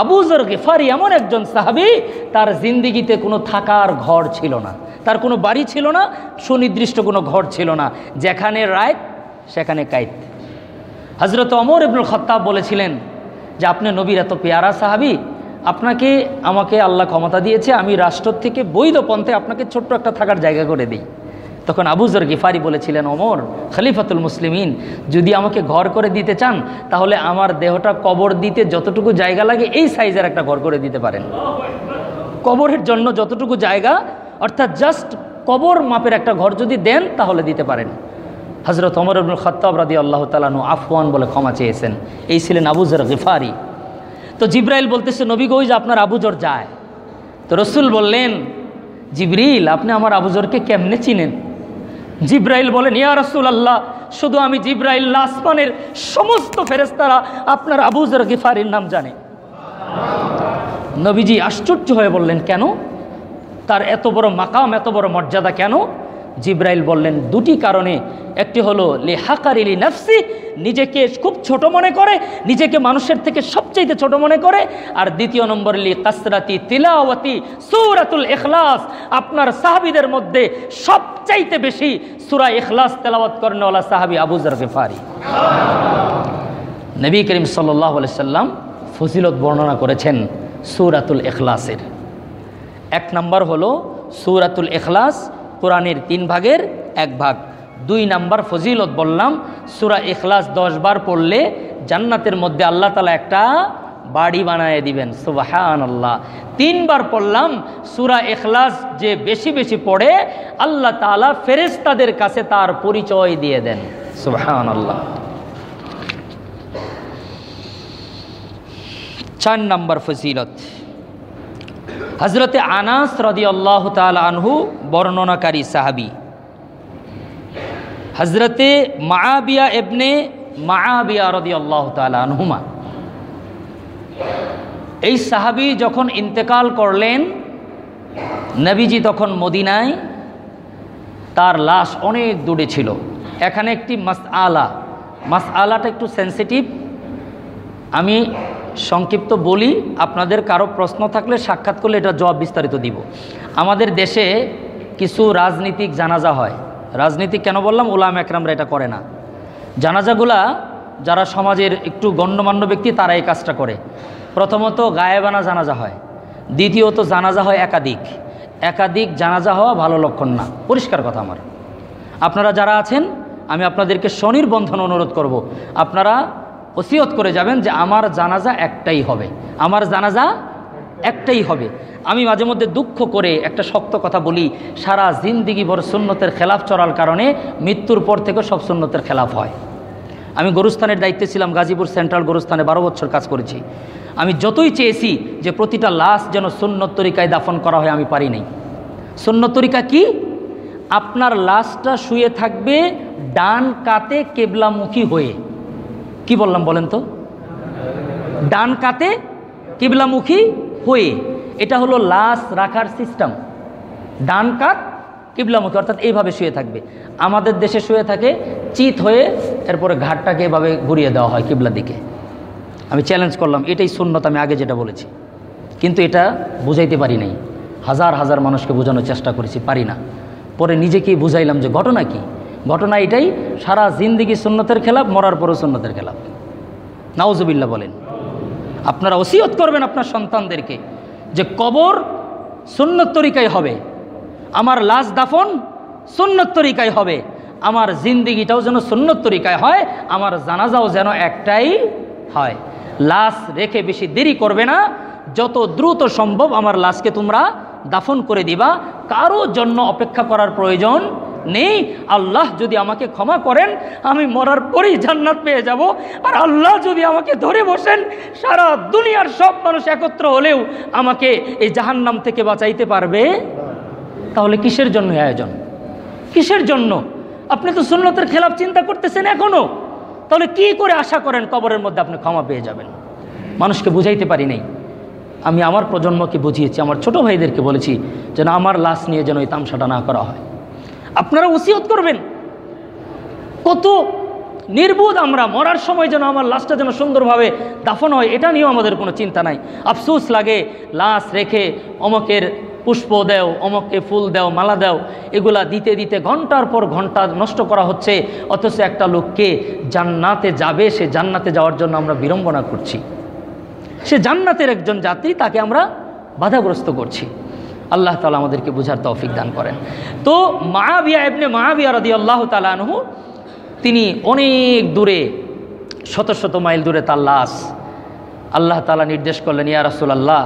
আবু যর গিফারি এমন একজন সাহাবী, তার জিন্দিগিতে কোনো থাকার ঘর ছিল না, তার কোনো বাড়ি ছিল না, সুনির্দিষ্ট কোনো ঘর ছিল না, যেখানে রাত সেখানে কায়েত। হযরত ওমর ইবনুল খাত্তাব বলেছিলেন যে আপনি নবীর এত পেয়ারা সাহাবী, আপনাকে আমাকে আল্লাহ ক্ষমতা দিয়েছে, আমি রাষ্ট্র থেকে বৈধ পন্থে আপনাকে ছোট্ট একটা থাকার জায়গা করে দিই। তখন আবু যর গিফারি বলেছিলেন, ওমর খলিফাতুল মুসলিমিন, যদি আমাকে ঘর করে দিতে চান তাহলে আমার দেহটা কবর দিতে যতটুকু জায়গা লাগে এই সাইজের একটা ঘর করে দিতে পারেন। কবরের জন্য যতটুকু জায়গা, অর্থাৎ জাস্ট কবর মাপের একটা ঘর যদি দেন তাহলে দিতে পারেন। হযরত ওমর ইবনুল খাত্তাব রাদিয়াল্লাহু তাআলা আনহু আফওয়ান বলে ক্ষমা চেয়েছেন। এই ছিলেন আবু যর গিফারি। তো জিবরাইল বলতেছে, নবী গো, যে আপনার আবু যর যায়। তো রাসূল বললেন, জিবরিল, আপনি আমার আবু যরকে কেমনে চিনেন? জিবরাইল বলেন, ইয়া রাসূলুল্লাহ, শুধু আমি জিবরাইল না, আসমানের সমস্ত ফেরেশতারা আপনার আবু যর গিফারির নাম জানে। নবীজি আশ্চর্য হয়ে বললেন, কেন? তার এত বড় মাকাম, এত বড় মর্যাদা কেন? জিবরাইল বললেন, দুটি কারণে। একটি হলো লিহাকারিলি নাফসি, নিজেকে খুব ছোট মনে করে, নিজেকে মানুষের থেকে সবচাইতে ছোট মনে করে। আর দ্বিতীয় নম্বর লি কাসরাতি তিলাওয়াতি সূরাতুল ইখলাস, আপনার সাহাবীদের মধ্যে সবচাইতে বেশি সূরা ইখলাস তেলাওয়াত করেনওয়ালা সাহাবী আবু যর গিফারি। নবী করিম সাল্লাল্লাহু আলাইহি সাল্লাম ফজিলত বর্ণনা করেছেন সূরাতুল ইখলাসের। এক নম্বর হলো সূরাতুল ইখলাস কোরআনের 3 ভাগের 1 ভাগ। 2 নম্বর ফজিলত বললাম, সূরা ইখলাস 10 বার পড়লে জান্নাতের মধ্যে আল্লাহ তাআলা একটা বাড়ি বানায় দিবেন। সুবহানাল্লাহ। 3 বার পড়লাম, সূরা ইখলাস যে বেশি বেশি পড়ে আল্লাহ তাআলা ফেরেশতাদের কাছে তার পরিচয় দিয়ে দেন। সুবহানাল্লাহ। 4 নম্বর ফজিলত, হযরতে আনাস রাদিয়াল্লাহু তাআলা আনহু বর্ণনাকারী সাহাবী, হযরতে মুআবিয়া ইবনে মুআবিয়া রাদিয়াল্লাহু তাআলা আনহুমা, এই সাহাবী যখন ইন্তেকাল করলেন, নবীজি তখন মদিনায়, তার লাশ অনেক দূরে ছিল। এখানে একটি মাসআলাটা একটু সেন্সিটিভ, আমি সংক্ষিপ্ত বলি, আপনাদের কারো প্রশ্ন থাকলে সাক্ষাৎ করলে এটা জবাব বিস্তারিত দিব। আমাদের দেশে কিছু রাজনীতিক জানাজা হয়। রাজনীতিক কেন বললাম? উলামা একরামরা এটা করে না। জানাজাগুলা যারা সমাজের একটু গণ্যমান্য ব্যক্তি তারা এই কাজটা করে। প্রথমত গায়েবানা জানাজা হয়, দ্বিতীয়ত জানাজা হয় একাধিক। একাধিক জানাজা হওয়া ভালো লক্ষণ না, পরিষ্কার কথা আমার। আপনারা যারা আছেন আমি আপনাদেরকে স্বনির্বন্ধন অনুরোধ করব, আপনারা ওসিয়ত করে যাবেন যে আমার জানাজা একটাই হবে, আমার জানাজা একটাই হবে। আমি মাঝে মধ্যে দুঃখ করে একটা শক্ত কথা বলি, সারা জিন্দিগি ভর সুন্নতের খেলাফ চলার কারণে মৃত্যুর পর থেকে সব সুন্নতের খেলাফ হয়। আমি গোরস্থানের দায়িত্বে ছিলাম, গাজীপুর সেন্ট্রাল গোরস্থানে 12 বছর কাজ করেছি। আমি যতই চেয়েছি যে প্রতিটা লাশ যেন সুন্নত তরিকায় দাফন করা হয়, আমি পারি নাই। সুন্নত তরিকা কি? আপনার লাশটা শুয়ে থাকবে ডান কাতে কেবলামুখী হয়ে। কি বললাম বলেন তো? ডান কাতে কিবলামুখী হয়ে, এটা হলো লাশ রাখার সিস্টেম। ডান কাত কিবলামুখী, অর্থাৎ এইভাবে শুয়ে থাকবে। আমাদের দেশে শুয়ে থাকে চিত হয়ে, এরপরে ঘাটটাকে এভাবে ঘুরিয়ে দেওয়া হয় কিবলা দিকে। আমি চ্যালেঞ্জ করলাম, এটাই সুন্নত, আমি আগে যেটা বলেছি, কিন্তু এটা বুঝাইতে পারি নাই। হাজার হাজার মানুষকে বোঝানোর চেষ্টা করেছি, পারি না। পরে নিজেকেই বুঝাইলাম যে ঘটনা কি। ঘটনা এটাই, সারা জিন্দিগি সুন্নতের খেলাফ, মরার পরও সুন্নতের খেলাফ। নাউজুবিল্লাহ বলেন। আপনারা ওসিয়ত করবেন আপনার সন্তানদেরকে যে কবর সুন্নত তরিকায় হবে, আমার লাশ দাফন সুন্নত তরিকায় হবে, আমার জিন্দিগিটাও যেন সুন্নত তরিকায় হয়, আমার জানাজাও যেন একটাই হয়। লাশ রেখে বেশি দেরি করবে না, যত দ্রুত সম্ভব আমার লাশকে তোমরা দাফন করে দিবা। কারো জন্য অপেক্ষা করার প্রয়োজন নেই। আল্লাহ যদি আমাকে ক্ষমা করেন, আমি মরার পরেই জান্নাত পেয়ে যাব। আর আল্লাহ যদি আমাকে ধরে বসেন, সারা দুনিয়ার সব মানুষ একত্র হলেও আমাকে এই জাহান্নাম থেকে বাঁচাইতে পারবে। তাহলে কিসের জন্য আয়োজন? কিসের জন্য? আপনি তো সুন্নতের খেলাফ চিন্তা করতেছেন এখনো, তাহলে কি করে আশা করেন কবরের মধ্যে আপনি ক্ষমা পেয়ে যাবেন? মানুষকে বুঝাইতে পারি নাই। আমি আমার প্রজন্মকে বুঝিয়েছি, আমার ছোট ভাইদেরকে বলেছি যেন আমার লাশ নিয়ে যেন এই তামসাটা না করা হয়। আপনারা ওসিয়ত করবেন। কত নির্বোধ আমরা, মরার সময় যেন আমার লাশটা যেন সুন্দরভাবে দাফন হয়, এটা নিয়েও আমাদের কোনো চিন্তা নাই। আফসোস লাগে, লাশ রেখে অমকের পুষ্প দেও, অমকে ফুল দেও, মালা দেও, এগুলা দিতে দিতে ঘন্টার পর ঘন্টা নষ্ট করা হচ্ছে। অথচ একটা লোককে জান্নাতে যাবে, সে জান্নাতে যাওয়ার জন্য আমরা বিড়ম্বনা করছি। সে জান্নাতের একজন যাত্রী, তাকে আমরা বাধাগ্রস্ত করছি। আল্লাহ তাআলা আমাদেরকে বুঝার তৌফিক দান করেন। তো মুআবিয়া ইবনে মুআবিয়া রাদিয়াল্লাহু তাআলা আনহু, তিনি অনেক দূরে, শত শত মাইল দূরে তার লাশ। আল্লাহ তাআলা নির্দেশ করলেন, ইয়া রাসূলুল্লাহ,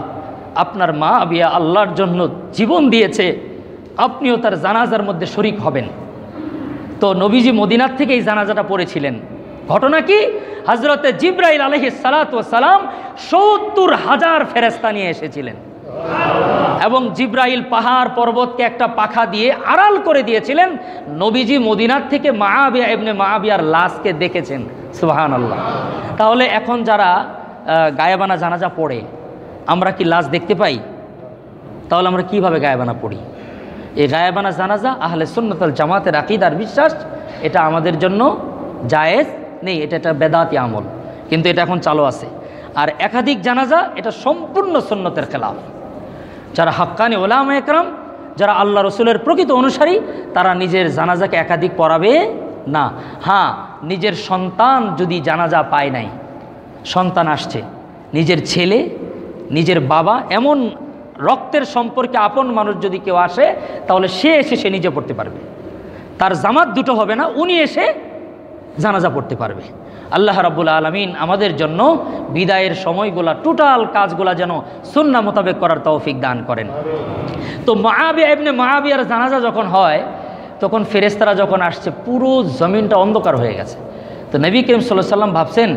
আপনার মুআবিয়া আল্লাহর জন্য জীবন দিয়েছে, আপনিও তার জানাজার মধ্যে শরীক হবেন। তো নবীজি মদিনার থেকে এই জানাজাটা পড়েছিলেন। ঘটনা কি? হযরতে জিবরাইল আলাইহিস সালাতু ওয়াস সালাম ৭০,০০০ ফেরেশতা নিয়ে এসেছিলেন, এবং জিবরাইল পাহাড় পর্বতকে একটা পাখা দিয়ে আড়াল করে দিয়েছিলেন। নবীজি মদিনার থেকে মুআবিয়া ইবনে মুআবিয়ার লাশকে দেখেছেন। সুবহানাল্লাহ। তাহলে এখন যারা গায়েবানা জানাজা পড়ে, আমরা কি লাশ দেখতে পাই? তাহলে আমরা কিভাবে গায়েবানা পড়ি? এই গায়েবানা জানাজা আহলে সুন্নাত ওয়াল জামাতের আকীদার বিশ্বাস, এটা আমাদের জন্য জায়েজ নেই, এটা একটা বেদাতি আমল, কিন্তু এটা এখন চালু আছে। আর একাধিক জানাজা, এটা সম্পূর্ণ সুন্নতের খেলাফ। যারা হাক্কানি উলামা একরাম, যারা আল্লাহ রসুলের প্রকৃত অনুসারী, তারা নিজের জানাজাকে একাধিক পড়াবে না। হ্যাঁ, নিজের সন্তান যদি জানাজা পায় নাই, সন্তান আসছে, নিজের ছেলে, নিজের বাবা, এমন রক্তের সম্পর্কে আপন মানুষ যদি কেউ আসে, তাহলে সে এসে সে নিজে পড়তে পারবে। তার জামাত দুটো হবে না, উনি এসে জানাজা পড়তে পারবে। আল্লাহ রাব্বুল আলামিন আমাদের জন্য বিদায়ের সময়গুলা, টোটাল কাজগুলা যেন সুন্নাহ মোতাবেক করার তৌফিক দান করেন। তো মুআবিয়া ইবনে মুআবিয়ার জানাজা যখন হয়, তখন ফেরেশতারা যখন আসছে, পুরো জমিনটা অন্ধকার হয়ে গেছে। তো নবী করিম সাল্লাল্লাহু আলাইহি ওয়াসাল্লাম ভাবছেন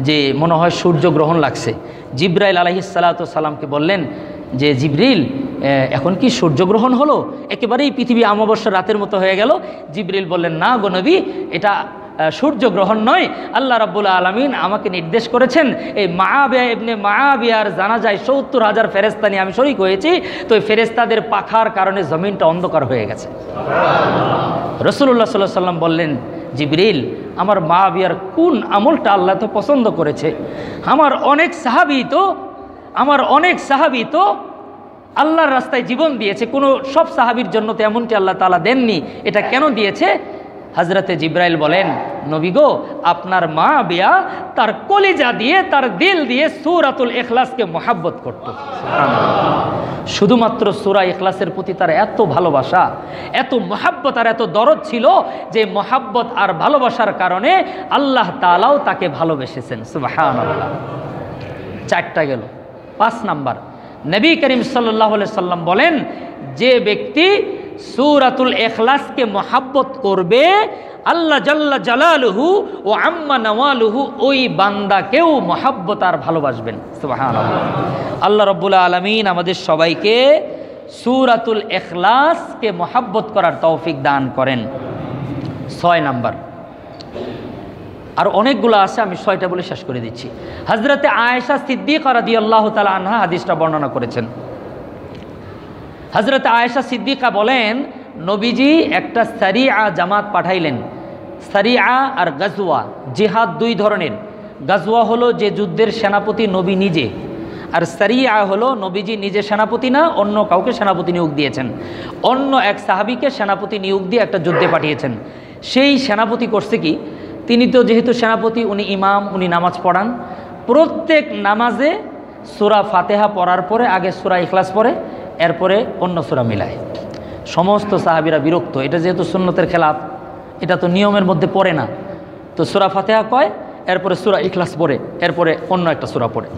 যে মনে হয় সূর্যগ্রহণ লাগছে। জিবরাইল আলাইহিস সালাতু ওয়াস সালামকে বললেন যে, জিবরিল, এখন কি সূর্যগ্রহণ হলো? একেবারেই পৃথিবী অমাবস্যার রাতের মতো হয়ে গেল। জিবরিল বললেন, না গো নবী, এটা সূর্যগ্রহণ নয়। আল্লাহ রাব্বুল আলামিন আমাকে নির্দেশ করেছেন, এই মুআবিয়া ইবনে মুআবিয়ার জানাজায় ৭০,০০০ ফেরেশতা নিয়ে আমি শরীক হয়েছি। তো এই ফেরেশতাদের পাখার কারণে জমিনটা অন্ধকার হয়ে গেছে। রাসূলুল্লাহ সাল্লাল্লাহু আলাইহি ওয়াসাল্লাম বললেন, জিবরিল, আমার মুআবিয়ার কোন আমলটা আল্লাহ তো পছন্দ করেছে? আমার অনেক সাহাবী তো আল্লাহর রাস্তায় জীবন দিয়েছে, কোনো সব সাহাবীর জন্য তো এমনটি আল্লাহ তাআলা দেননি। এটা কেন দিয়েছে? হযরতে জিব্রাইল বলেন, নবী গো, আপনার মা বিয়া তার কলিজা দিয়ে, তার দিল দিয়ে সূরাতুল ইখলাসকে মহব্বত করত। শুধুমাত্র সূরা ইখলাসের প্রতি তার এত ভালোবাসা, এত মহব্বত আর এত দরদ ছিল যে মহব্বত আর ভালোবাসার কারণে আল্লাহ তাআলাও তাকে ভালোবেসেছেন। সুবহানাল্লাহ। 4টা গেল। 5 নাম্বার, নবী করিম সাল্লাল্লাহু আলাইহি সাল্লাম বলেন, যে ব্যক্তি সূরাতুল ইখলাসকে মহব্বত করবে, আল্লাহ জাল্লা জালালুহু ও আম্মা নওয়ালুহু ওই বান্দাকেও মহব্বত আর ভালোবাসবেন। সুবহানাল্লাহ। আল্লাহ রাব্বুল আলামিন আমাদের সবাইকে সূরাতুল ইখলাসকে মহব্বত করার তৌফিক দান করেন। 6 নাম্বার, আর অনেকগুলো আছে, আমি 6টা বলে শেষ করে দিচ্ছি। হযরতে আয়েশা সিদ্দিকা রাদিয়াল্লাহু তাআলা আনহা হাদিসটা বর্ণনা করেছেন। হযরতে আয়েশা সিদ্দিকা বলেন, নবীজি একটা সারিয়া জামাত পাঠাইলেন। সারিয়া আর গাজওয়া, জিহাদ 2 ধরনের। গাজওয়া হলো যে যুদ্ধের সেনাপতি নবী নিজে, আর সারিয়া হলো নবীজি নিজে সেনাপতি না, অন্য কাউকে সেনাপতি নিয়োগ দিয়েছেন। অন্য এক সাহাবীকে সেনাপতি নিয়োগ দিয়ে একটা যুদ্ধে পাঠিয়েছেন। সেই সেনাপতি করছে কি, তিনি তো যেহেতু সেনাপতি, উনি ইমাম, উনি নামাজ পড়ান। প্রত্যেক নামাজে সূরা ফাতিহা পড়ার পরে আগে সূরা ইখলাস পড়ে, এরপরে অন্য সূরা মিলায়। সমস্ত সাহাবীরা বিরক্ত, এটা যেহেতু সুন্নতের খেলাফ, এটা তো নিয়মের মধ্যে পড়ে না। তো সূরা ফাতিহা কয়, এরপরে সূরা ইখলাস পড়ে, এরপরে অন্য একটা সূরা পড়ে।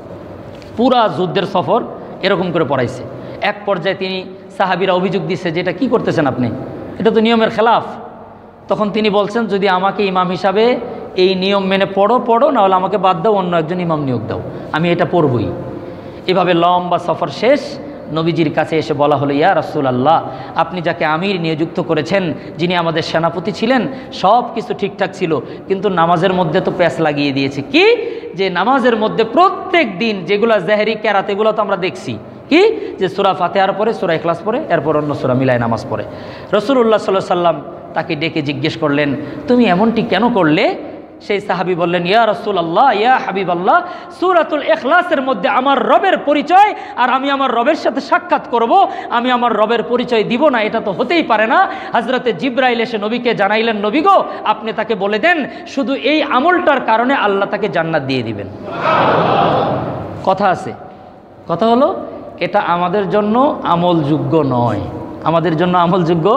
পুরা যুদ্ধের সফর এরকম করে পড়াইছে। এক পর্যায়ে তিনি, সাহাবীরা অভিযোগ দিচ্ছে যে এটা কী করতেছেন আপনি, এটা তো নিয়মের খেলাফ। তখন তিনি বলছেন, যদি আমাকে ইমাম হিসাবে এই নিয়ম মেনে পড়ো, নাহলে আমাকে বাদ দাও, অন্য একজন ইমাম নিয়োগ দাও, আমি এটা পড়বই। এভাবে লম্বা সফর শেষ, নবীজির কাছে এসে বলা হলো, ইয়া রাসূলুল্লাহ, আপনি যাকে আমির নিযুক্ত করেছেন, যিনি আমাদের সেনাপতি ছিলেন, সব কিছু ঠিকঠাক ছিল, কিন্তু নামাজের মধ্যে তো প্যাঁচ লাগিয়ে দিয়েছে। কি, যে নামাজের মধ্যে প্রত্যেক দিন যেগুলো জেহরি কেরাত, এগুলো তো আমরা দেখছি কি, যে সূরা ফাতিহার পরে সূরা ইখলাস পড়ে, এরপর অন্য সূরা মিলায় নামাজ পড়ে। রাসূলুল্লাহ সাল্লাল্লাহু আলাইহি সাল্লাম তাকে ডেকে জিজ্ঞেস করলেন, তুমি এমনটি কেন করলে? সেই সাহাবী বললেন, ইয়া রাসূলুল্লাহ, ইয়া হাবিবাল্লাহ, সূরাতুল ইখলাসের মধ্যে আমার রবের পরিচয়, আর আমি আমার রবের সাথে সাক্ষাৎ করব, আমি আমার রবের পরিচয় দিব না, এটা তো হতেই পারে না। হযরতে জিবরাইল এসে নবীকে জানাইলেন, নবী গো, আপনি তাকে বলে দেন, শুধু এই আমলটার কারণে আল্লাহ তাকে জান্নাত দিয়ে দিবেন। কথা আছে, কথা হলো, এটা আমাদের জন্য আমলযোগ্য নয়, আমাদের জন্য আমলযোগ্য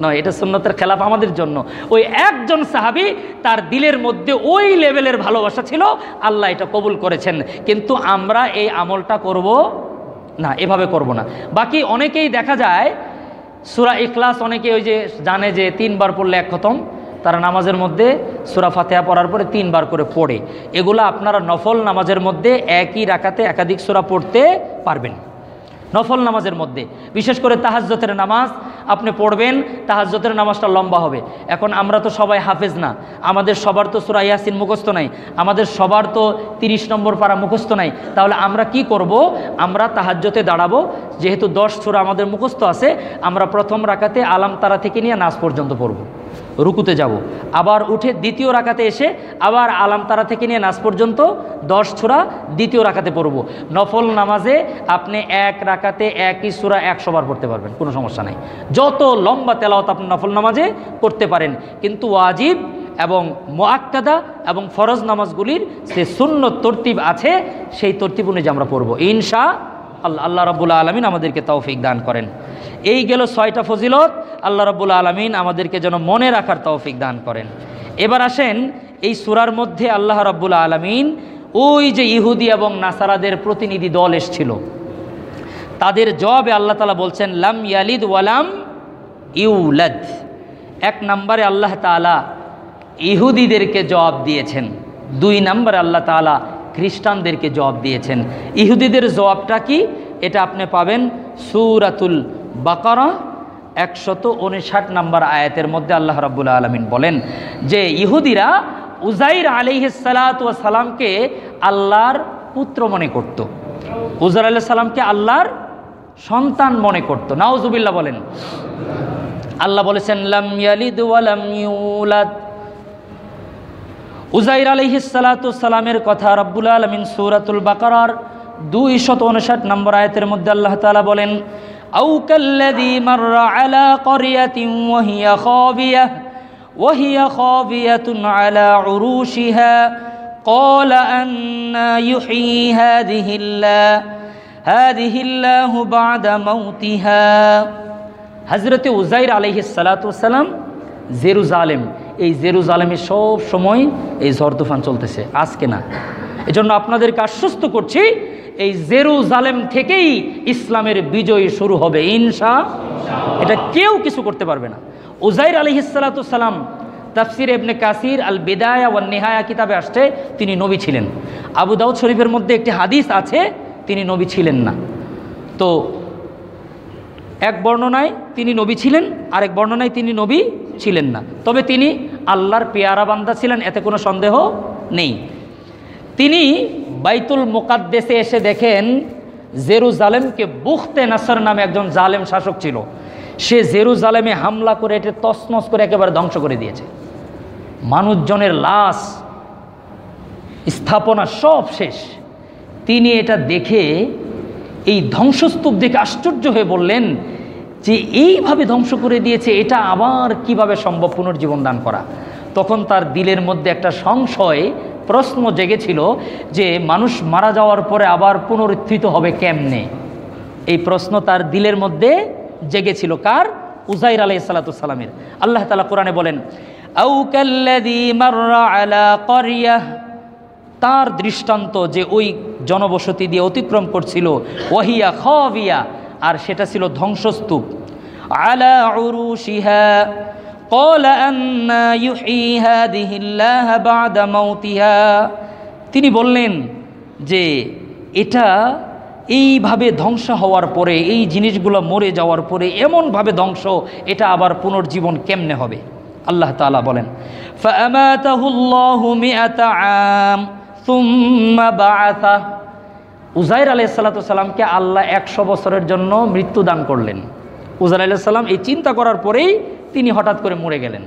নয়, এটা সুন্নতের খেলাফ আমাদের জন্য। ওই একজন সাহাবী, তার দিলের মধ্যে ওই লেভেলের ভালোবাসা ছিল, আল্লাহ এটা কবুল করেছেন। কিন্তু আমরা এই আমলটা করব না, এভাবে করব না। বাকি অনেকেই দেখা যায় সূরা ইখলাস, অনেকে ওই যে জানে যে 3 বার পড়লে 1 খতম, তারা নামাজের মধ্যে সূরা ফাতিহা পড়ার পরে 3 বার করে পড়ে। এগুলা আপনারা নফল নামাজের মধ্যে একই রাকাতে একাধিক সূরা পড়তে পারবেন। নফল নামাজের মধ্যে, বিশেষ করে তাহাজ্জুদের নামাজ আপনি পড়বেন, তাহাজ্জুদের নামাজটা লম্বা হবে। এখন আমরা তো সবাই হাফেজ না, আমাদের সবার তো সূরা ইয়াসিন মুখস্থ নাই, আমাদের সবার তো 30 নম্বর পারা মুখস্থ নাই। তাহলে আমরা কি করব? আমরা তাহাজ্জুদে দাঁড়াবো, যেহেতু 10 সূরা আমাদের মুখস্থ আছে, আমরা প্রথম রাকাতে আলাম তারা থেকে নিয়ে নাস পর্যন্ত পড়ব, রুকুতে যাব, আবার উঠে দ্বিতীয় রাকাতে এসে আবার আলাম তারা থেকে নিয়ে নাস পর্যন্ত 10 সূরা দ্বিতীয় রাকাতে পড়ব। নফল নামাজে আপনি এক রাকাতে একই সূরা 100 বার পড়তে পারবেন, কোনো সমস্যা নাই। যত লম্বা তেলাওয়াত আপনি নফল নামাজে করতে পারেন, কিন্তু ওয়াজিব এবং মুআক্কাদা এবং ফরজ নামাজগুলির যে সুন্নত তরতিব আছে, সেই তরতিব অনুযায়ী আমরা পড়ব ইনশাআল্লাহ। আল্লাহ রাব্বুল আলামিন আমাদেরকে তৌফিক দান করেন। এই গেল 6টা ফজিলত। আল্লাহ রাব্বুল আলামিন আমাদেরকে যেন মনে রাখার তৌফিক দান করেন। এবার আসেন, এই সূরার মধ্যে আল্লাহ রাব্বুল আলামিন ওই যে ইহুদি এবং নাসারাদের প্রতিনিধি দল এসেছিল, তাদের জবাবে আল্লাহ তাআলা বলছেন, লাম ইয়ালিদ ওয়ালাম ইউলাদ। 1 নম্বরে আল্লাহ তাআলা ইহুদিদেরকে জবাব দিয়েছেন, 2 নম্বরে আল্লাহ তাআলা খ্রিস্টানদেরকে জবাব দিয়েছেন। ইহুদিদের জবাবটা কি? এটা আপনি পাবেন সূরাতুল বাকারা 159 নম্বর আয়াতের মধ্যে। আল্লাহ রাব্বুল আলামিন বলেন যে ইহুদিরা উজাইর আলাইহিস সালাতু ওয়াস সালামকে আল্লাহর পুত্র মনে করত, উজাইর আলাইহিস সালামকে আল্লাহর সন্তান মনে করত। নাউজুবিল্লাহ বলেন। আল্লাহ বলেছেন, লাম ইয়ালিদ ওয়া লাম ইউলাদ। উজাইর আলাইহিস সালাতু ওয়াস সালামের কথা রাব্বুল আলামিন সূরাতুল বাকারার 259 নম্বর আয়াতের মধ্যে আল্লাহ তাআলা বলেন, আও কাল্লাযী মাররা আলা ক্বরিয়াতিন ওয়া হিয়া খাবিয়াহ ওয়াহিয়া খাবিয়াতুন আলা উরুশিহা قال أنا يحيي هذه الله بعد موتها। হযরতে উযাইর আলাইহিস সালাতু ওয়াস সালাম জেরুজালেম, এই জেরুজালেমে সব সময় এই ঝড় তুফান চলতেছে, আজকে না। এজন্য আপনাদেরকে আশ্বস্ত করছি, এই জেরুজালেম থেকেই ইসলামের বিজয় শুরু হবে ইনশাআল্লাহ। এটা কেউ কিছু করতে পারবে না। উযাইর আলাইহিস সালাতু ওয়াস সালাম তাফসির ইবনে কাসির আল বিদায়া ওয়ান নিহায়া কিতাবে আসছে তিনি নবী ছিলেন। আবু দাউদ শরীফের মধ্যে একটি হাদিস আছে তিনি নবী ছিলেন না। তো এক বর্ণনায় তিনি নবী ছিলেন, আরেক বর্ণনায় তিনি নবী ছিলেন না, তবে তিনি আল্লাহর পেয়ারা বান্দা ছিলেন, এতে কোনো সন্দেহ নেই। তিনি বাইতুল মুকাদ্দেসে এসে দেখেন জেরুজালেমকে বুখতে নাসর নামে একজন জালেম শাসক ছিল, সে জেরুজালেমে হামলা করে এটা তছনছ করে একেবারে ধ্বংস করে দিয়েছে। মানুষজনের লাশ, স্থাপনা সব শেষ। তিনি এটা দেখে, এই ধ্বংসস্তূপ দেখে আশ্চর্য হয়ে বললেন যে এইভাবে ধ্বংস করে দিয়েছে, এটা আবার কিভাবে সম্ভব পুনর্জীবন দান করা। তখন তার দিলের মধ্যে একটা সংশয়, প্রশ্ন জেগেছিল যে মানুষ মারা যাওয়ার পরে আবার পুনরুত্থিত হবে কেমনে। এই প্রশ্ন তার দিলের মধ্যে জেগেছিল। কার? উযাইর আলাইহিস সালাতু ওয়াস সালামের। আল্লাহ তাআলা কোরআনে বলেন, আও কাল্লাযী মাররা আলা ক্বরিয়াহ, তার দৃষ্টান্ত যে ওই জনবসতি দিয়ে অতিক্রম করছিল, ওয়াহিয়া খাবিয়া, আর সেটা ছিল ধ্বংসস্তূপ, আলা উরুশিহা ক্বালা আন্না ইউহয়ী হাযিহিল্লাহ বা'দা মাউতিহা। তিনি বললেন যে এটা এইভাবে ধ্বংস হওয়ার পরে, এই জিনিসগুলো মরে যাওয়ার পরে এমনভাবে ধ্বংস, এটা আবার পুনর্জীবন কেমনে হবে। আল্লাহ তাআলা বলেন, ফাআমাতাহুল্লাহু মিআতা আম সুম্মা বাআসা। উযাইর আলাইহিস সালাতু ওয়াস সালামকে আল্লাহ 100 বছরের জন্য মৃত্যু দান করলেন। উযাইর আলাইহিস সালাম এই চিন্তা করার পরেই তিনি হঠাৎ করে মরে গেলেন।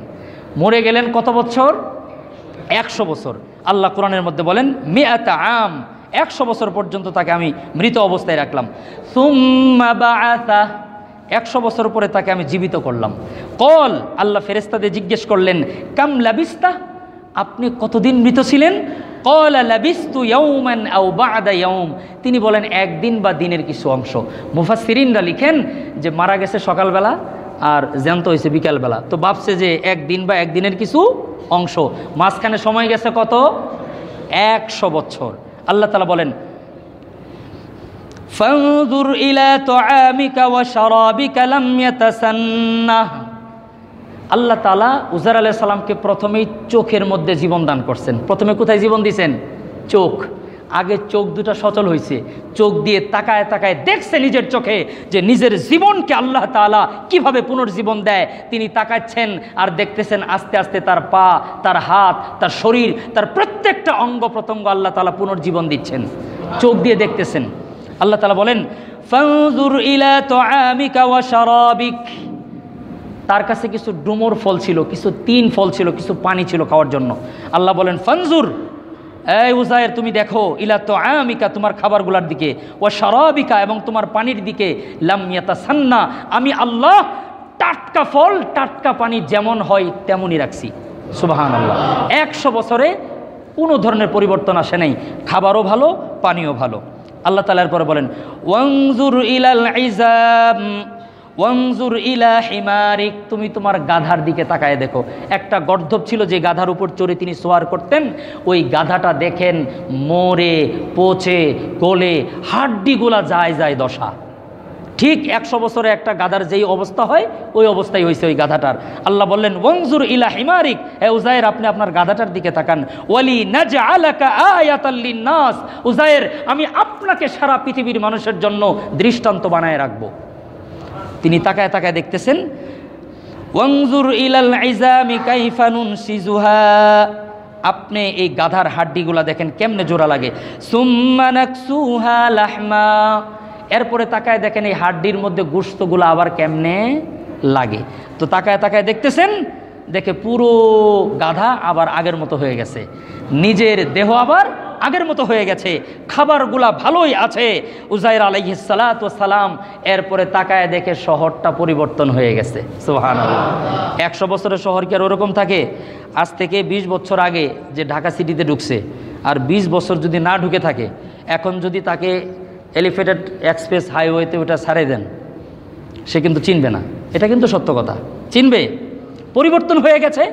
মরে গেলেন কত বছর? 100 বছর। আল্লাহ কোরআনের মধ্যে বলেন, মিআতা আম, 100 বছর পর্যন্ত তাকে আমি মৃত অবস্থায় রাখলাম। সুম্মা বাআসা, 100 বছর পরে তাকে আমি জীবিত করলাম। কল, আল্লাহ ফেরেশতাদের জিজ্ঞেস করলেন, কাম লাবিস্তা, আপনি কতদিন মৃত ছিলেন? ক্বালা লাবিস্তু ইয়াওমান আও বা'দা ইয়াওম, তিনি বলেন একদিন বা দিনের কিছু অংশ। মুফাসসিরিনরা লিখেন যে মারা গেছে সকালবেলা আর জ্যান্ত হয়েছে বিকালবেলা, তো ভাবছে যে একদিন বা একদিনের কিছু অংশ, মাঝখানে সময় গেছে কত? 100 বছর। আল্লাহ তাআলা বলেন, ফানজুর ইলা তুআমিকা ওয়া শারাবিকা লাম ইয়াতাসান্নাহ। আল্লাহ তাআলা উযাইর আলাইহিস সালামকে প্রথমেই চোখের মধ্যে জীবন দান করছেন। প্রথমে কোথায় জীবন দিয়েছেন? চোখ। আগে চোখ দুটা সচল হয়েছে, চোখ দিয়ে তাকায় তাকায় দেখছে নিজের চোখে যে নিজের জীবনকে আল্লাহ তাআলা কিভাবে পুনর্জীবন দেয়। তিনি তাকাচ্ছেন আর দেখতেছেন আস্তে আস্তে তার পা, তার হাত, তার শরীর, তার প্রত্যেকটা অঙ্গ প্রত্যঙ্গ আল্লাহ তাআলা পুনর্জীবন দিচ্ছেন, চোখ দিয়ে দেখতেছেন। আল্লাহ তাআলা বলেন, ফানজুর ইলা তুআমিকা ওয়া শারাবিক, তার কাছে কিছু ডুমুর ফল ছিল, কিছু তিন ফল ছিল, কিছু পানি ছিল খাওয়ার জন্য। আল্লাহ বলেন, ফানজুর, এই উযাইর তুমি দেখো, ইলা তুআমিকা, তোমার খাবারগুলোর দিকে, ওয়া শারাবিকা, এবং তোমার পানির দিকে, লাম ইয়াতাসান্না, আমি আল্লাহ টাটকা ফল টাটকা পানি যেমন হয় তেমনই রাখছি। সুবহানাল্লাহ। 100 বছরে কোনো ধরনের পরিবর্তন আসে নাই, খাবারও ভালো, পানিও ভালো। আল্লাহ তাআলা এরপরে বলেন, ওয়ানজুর ইলাল ইজাম ওয়ানজুর ইলা হিমারিক, তুমি তোমার গাধার দিকে তাকায় দেখো। একটা গর্দভ ছিল যে গাধার উপর চড়ে তিনি সোয়ার করতেন, ওই গাধাটা দেখেন মরে পচে গলে হাড্ডিগুলা যায় যায় দশা। ঠিক 100 বছরে একটা গাধার যেই অবস্থা হয় ওই অবস্থায় হয়েছে ওই গাধাটার। আল্লাহ বললেন, ওয়ানজুর ইলা হিমারিক, হে উযাইর আপনি আপনার গাধাটার দিকে তাকান। ওয়ালি নাজআলাকা আয়াতাল লিন্নাস, উযাইর আমি আপনাকে সারা পৃথিবীর মানুষের জন্য দৃষ্টান্ত বানায় রাখবো। তিনি তাকায় তাকায় দেখতেছেন, ওয়ানজুর ইলাল ইজামি কাইফা নুনসিজুহা, আপনি এই গাধার হাড্ডিগুলা দেখেন কেমনে জোড়া লাগে। সুম্মা নাকসুহা লাহমা, এরপরে তাকায় দেখেন এই হাড্ডির মধ্যে গোশতগুলো আবার কেমনে লাগে। তো তাকায় তাকায় দেখতেছেন, দেখে পুরো গাধা আবার আগের মতো হয়ে গেছে, নিজের দেহ আবার আগের মতো হয়ে গেছে, খাবারগুলা ভালোই আছে। উজাইর আলাইহিস সালাতু ওয়াস সালাম এরপরে তাকায় দেখে শহরটা পরিবর্তন হয়ে গেছে। সুবহানাল্লাহ। 100 বছরের শহর কি আর ওরকম থাকে? আজ থেকে 20 বছর আগে যে ঢাকা সিটিতে ঢুকছে, আর 20 বছর যদি না ঢুকে থাকে, এখন যদি তাকে এলিভেটেড এক্সপ্রেস হাইওয়েতে ওটা ছাড়ে দেন, সে কিন্তু চিনবে না। এটা কিন্তু সত্য কথা, চিনবে? পরিবর্তন হয়ে গেছে।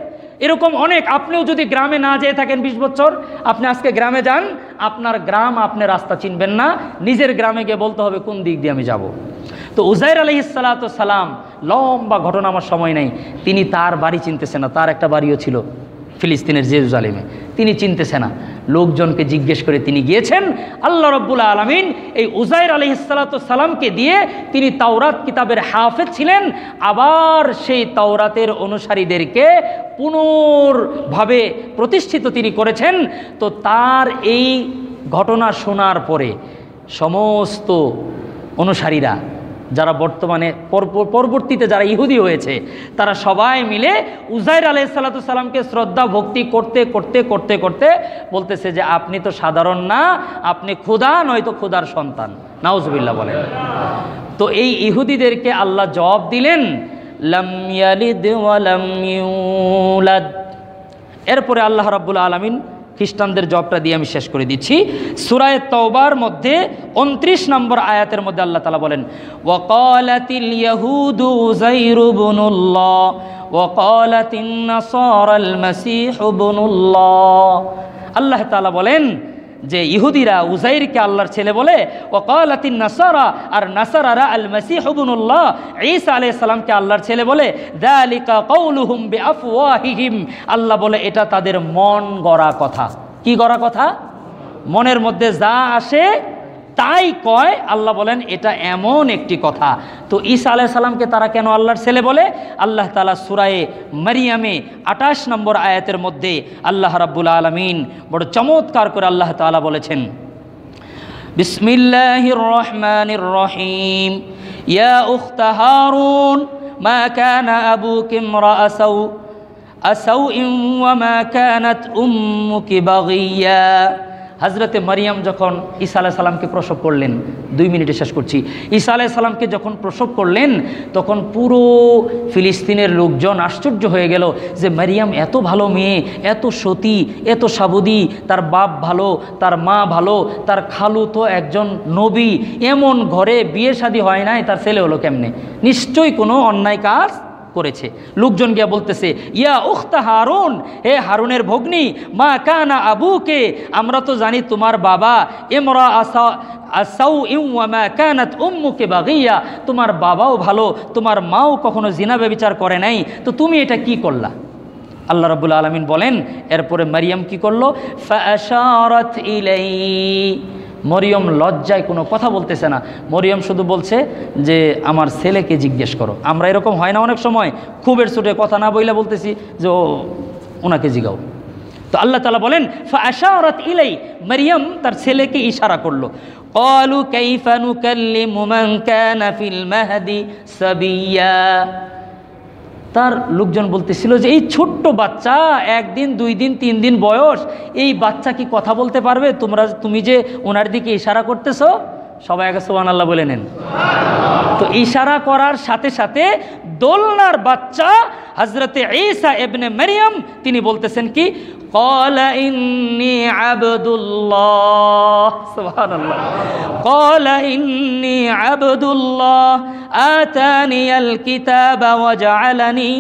এরকম অনেক, আপনিও যদি গ্রামে না যেয়ে থাকেন 20 বছর, আপনি আজকে গ্রামে যান, আপনার গ্রাম, আপনি রাস্তা চিনবেন না, নিজের গ্রামে গিয়ে বলতে হবে কোন দিক দিয়ে আমি যাব। তো উজাইর আলাইহিস সালাতু ওয়াস সালাম, লম্বা ঘটনা, আমার সময় নেই, তিনি তার বাড়ি চিনতেছে না। তার একটা বাড়িও ছিল ফিলিস্তিনের জেরুজালেমে, তিনি চিনতেছে না। লোকজনকে জিজ্ঞেস করে তিনি গিয়েছেন। আল্লাহ রাব্বুল আলামিন এই উজাইর আলাইহিস সালাতু ওয়াস সালামকে দিয়ে, তিনি তাওরাত কিতাবের হাফেজ ছিলেন, আবার সেই তাওরাতের অনুসারীদেরকে পুনর্ভাবে প্রতিষ্ঠিত তিনি করেছেন। তো তার এই ঘটনা শোনার পরে সমস্ত অনুসারীরা, যারা বর্তমানে পরবর্তীতে যারা ইহুদি হয়েছে, তারা সবাই মিলে উজাইর আলাইহিস সালাতু ওয়াস সালামকে শ্রদ্ধা ভক্তি করতে করতে করতে করতে বলতেছে যে আপনি তো সাধারণ না, আপনি খোদা, নয়তো খোদার সন্তান। নাউজুবিল্লাহ বলেন। তো এই ইহুদিদেরকে আল্লাহ জবাব দিলেন, লাম ইয়ালিদ ওয়া লাম ইউলাদ। এরপরে আল্লাহ রাব্বুল আলামিন খ্রিস্টানদের জবটা দিয়ে আমি শেষ করে দিচ্ছি। সূরা তাওবার মধ্যে 29 নম্বর আয়াতের মধ্যে আল্লাহ তাআলা বলেন, ওয়াকালাতিল ইয়াহুদু উযাইরু ইবনুল্লাহ ওয়াকালাতিন নাসারাল মাসীহু ইবনুল্লাহ। আল্লাহ তাআলা বলেন যে ইহুদিরা উজাইরকে আল্লাহর ছেলে বলে, ওয়াকালাতিন নাসারা, আর নাসারারা আল মাসীহু ইবনুল্লাহ, ঈসা আলাইহিস সালামকে আল্লাহর ছেলে বলে। যালিকা কাউলুহুম বিআফওয়াহিহিম, আল্লাহ বলে এটা তাদের মন গড়া কথা। কি গড়া কথা? মনের মধ্যে যা আসে তাই কয়। আল্লাহ বলেন এটা এমন একটি কথা। তো ঈসা আলাইহিস সালামকে তারা কেন আল্লাহর ছেলে বলে? আল্লাহ তাআলা সূরা মারইয়ামে 28 নম্বর আয়াতের মধ্যে আল্লাহ রাব্বুল আলামিন বড় চমৎকার করে আল্লাহ তাআলা বলেছেন, বিসমিল্লাহির রহমানির রহিম, ইয়া উখতা হারুন মা কানা আবুকি ইমরাআ সাউইন ওয়া মা কানাত উম্মুকি বাগিয়া। হযরতে মারিয়াম যখন ঈসা আলাইহিস সালামকে প্রসব করলেন, 2 মিনিটে শেষ করছি, ঈসা আলাইহিস সালামকে যখন প্রসব করলেন, তখন পুরো ফিলিস্তিনের লোকজন আশ্চর্য হয়ে গেল যে মারিয়াম এত ভালো মেয়ে, এত সতী, এত সাবুদি, তার বাপ ভালো, তার মা ভালো, তার খালু তো একজন নবী, এমন ঘরে বিয়ে শাদী হয় নাই, তার ছেলে হলো কেমনে? নিশ্চয়ই কোনো অন্যায় কাজ করেছে। লোকজন গিয়া বলতেছে, ইয়া উখতা হারুন, হে হারুনের ভগ্নী, মা কানা আবুকে, আমরা তো জানি তোমার বাবা ইমরা সাউইন ওয়া মা কানাত উম্মুকি বাগিয়া, তোমার বাবাও ভালো, তোমার মাও কখনো জিনা ব্যভিচার করে নাই, তো তুমি এটা কি করলা? আল্লাহ রাব্বুল আলামিন বলেন, এরপরে মারিয়াম কি করলো? ফাআশারাত ইলাই, মরিয়ম লজ্জায় কোনো কথা বলতেছে না। মরিয়ম শুধু বলছে যে আমার ছেলেকে জিজ্ঞেস করো। আমরা এরকম হয় না অনেক সময়, খুবের ছুটে কথা না বইলা বলতেছি যে ওনাকে জিগাও। তো আল্লাহ তাআলা বলেন, ফাআশারাত ইলাই, মরিয়ম তার ছেলেকে ইশারা করলো। ক্বালু কাইফা নুকাল্লিমু মান কানা ফিল মাহদি সাবিয়্যা। তার লোকজন বলতেছিল যে এই ছোট্ট বাচ্চা, 1 দিন 2 দিন 3 দিন বয়স, এই বাচ্চা কি কথা বলতে পারবে? তুমি যে ওনার দিকে ইশারা করতেছো, সবাই আগে সুবহানাল্লাহ বলে নেন। তো ইশারা করার সাথে সাথে দোলনার বাচ্চা হযরতে ঈসা ইবনে মারইয়াম তিনি বলতেছেন কি, ক্বালা ইন্নী আবদুল্লাহ, সুবহানাল্লাহ, ক্বালা ইন্নী আবদুল্লাহ আতানিয়াল কিতাবা ওয়া জাআলানি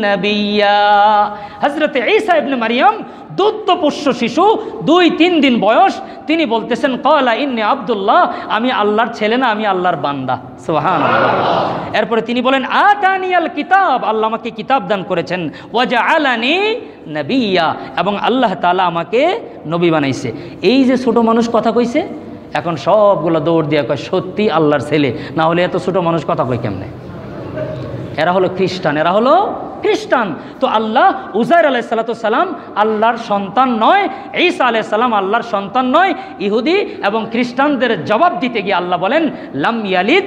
নাবিয়্যা। হযরতে ঈসা ইবনে মারইয়াম দুগ্ধপোষ্য শিশু, 2-3 দিন বয়স, তিনি বলতেছেন ক্বালা ইন্নী আবদুল্লাহ, আমি আল্লাহর ছেলে না, আমি আল্লাহর বান্দা। সুবহানাল্লাহ। এরপরে তিনি বলেন আতানিয়াল কিতাব, আল্লাহ আমাকে কিতাব দান করেছেন, ওয়া জাআলানি নাবিয়্যা, এবং আল্লাহ তাআলা আমাকে নবী বানাইছে। এই যে ছোট মানুষ কথা কইছে, এখন সবগুলো দৌড় দিয়া কয় সত্যি আল্লাহর ছেলে, না হলে এত ছোট মানুষ কথা কয় কেমনে? এরা হলো খ্রিস্টান, এরা হলো খ্রিস্টান। তো আল্লাহ উজাইর আলাইহিস সালাতু সালাম আল্লাহর সন্তান নয়, ঈসা আলাইহিস সালাম আল্লাহর সন্তান নয়। ইহুদি এবং খ্রিস্টানদের জবাব দিতে গিয়ে আল্লাহ বলেন, লাম ইয়ালিদ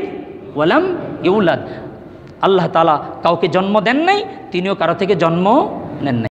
ওয়া লাম ইউলাদ। আল্লাহ তাআলা কাউকে জন্ম দেন নাই, তিনিও কারো থেকে জন্ম নেন নাই।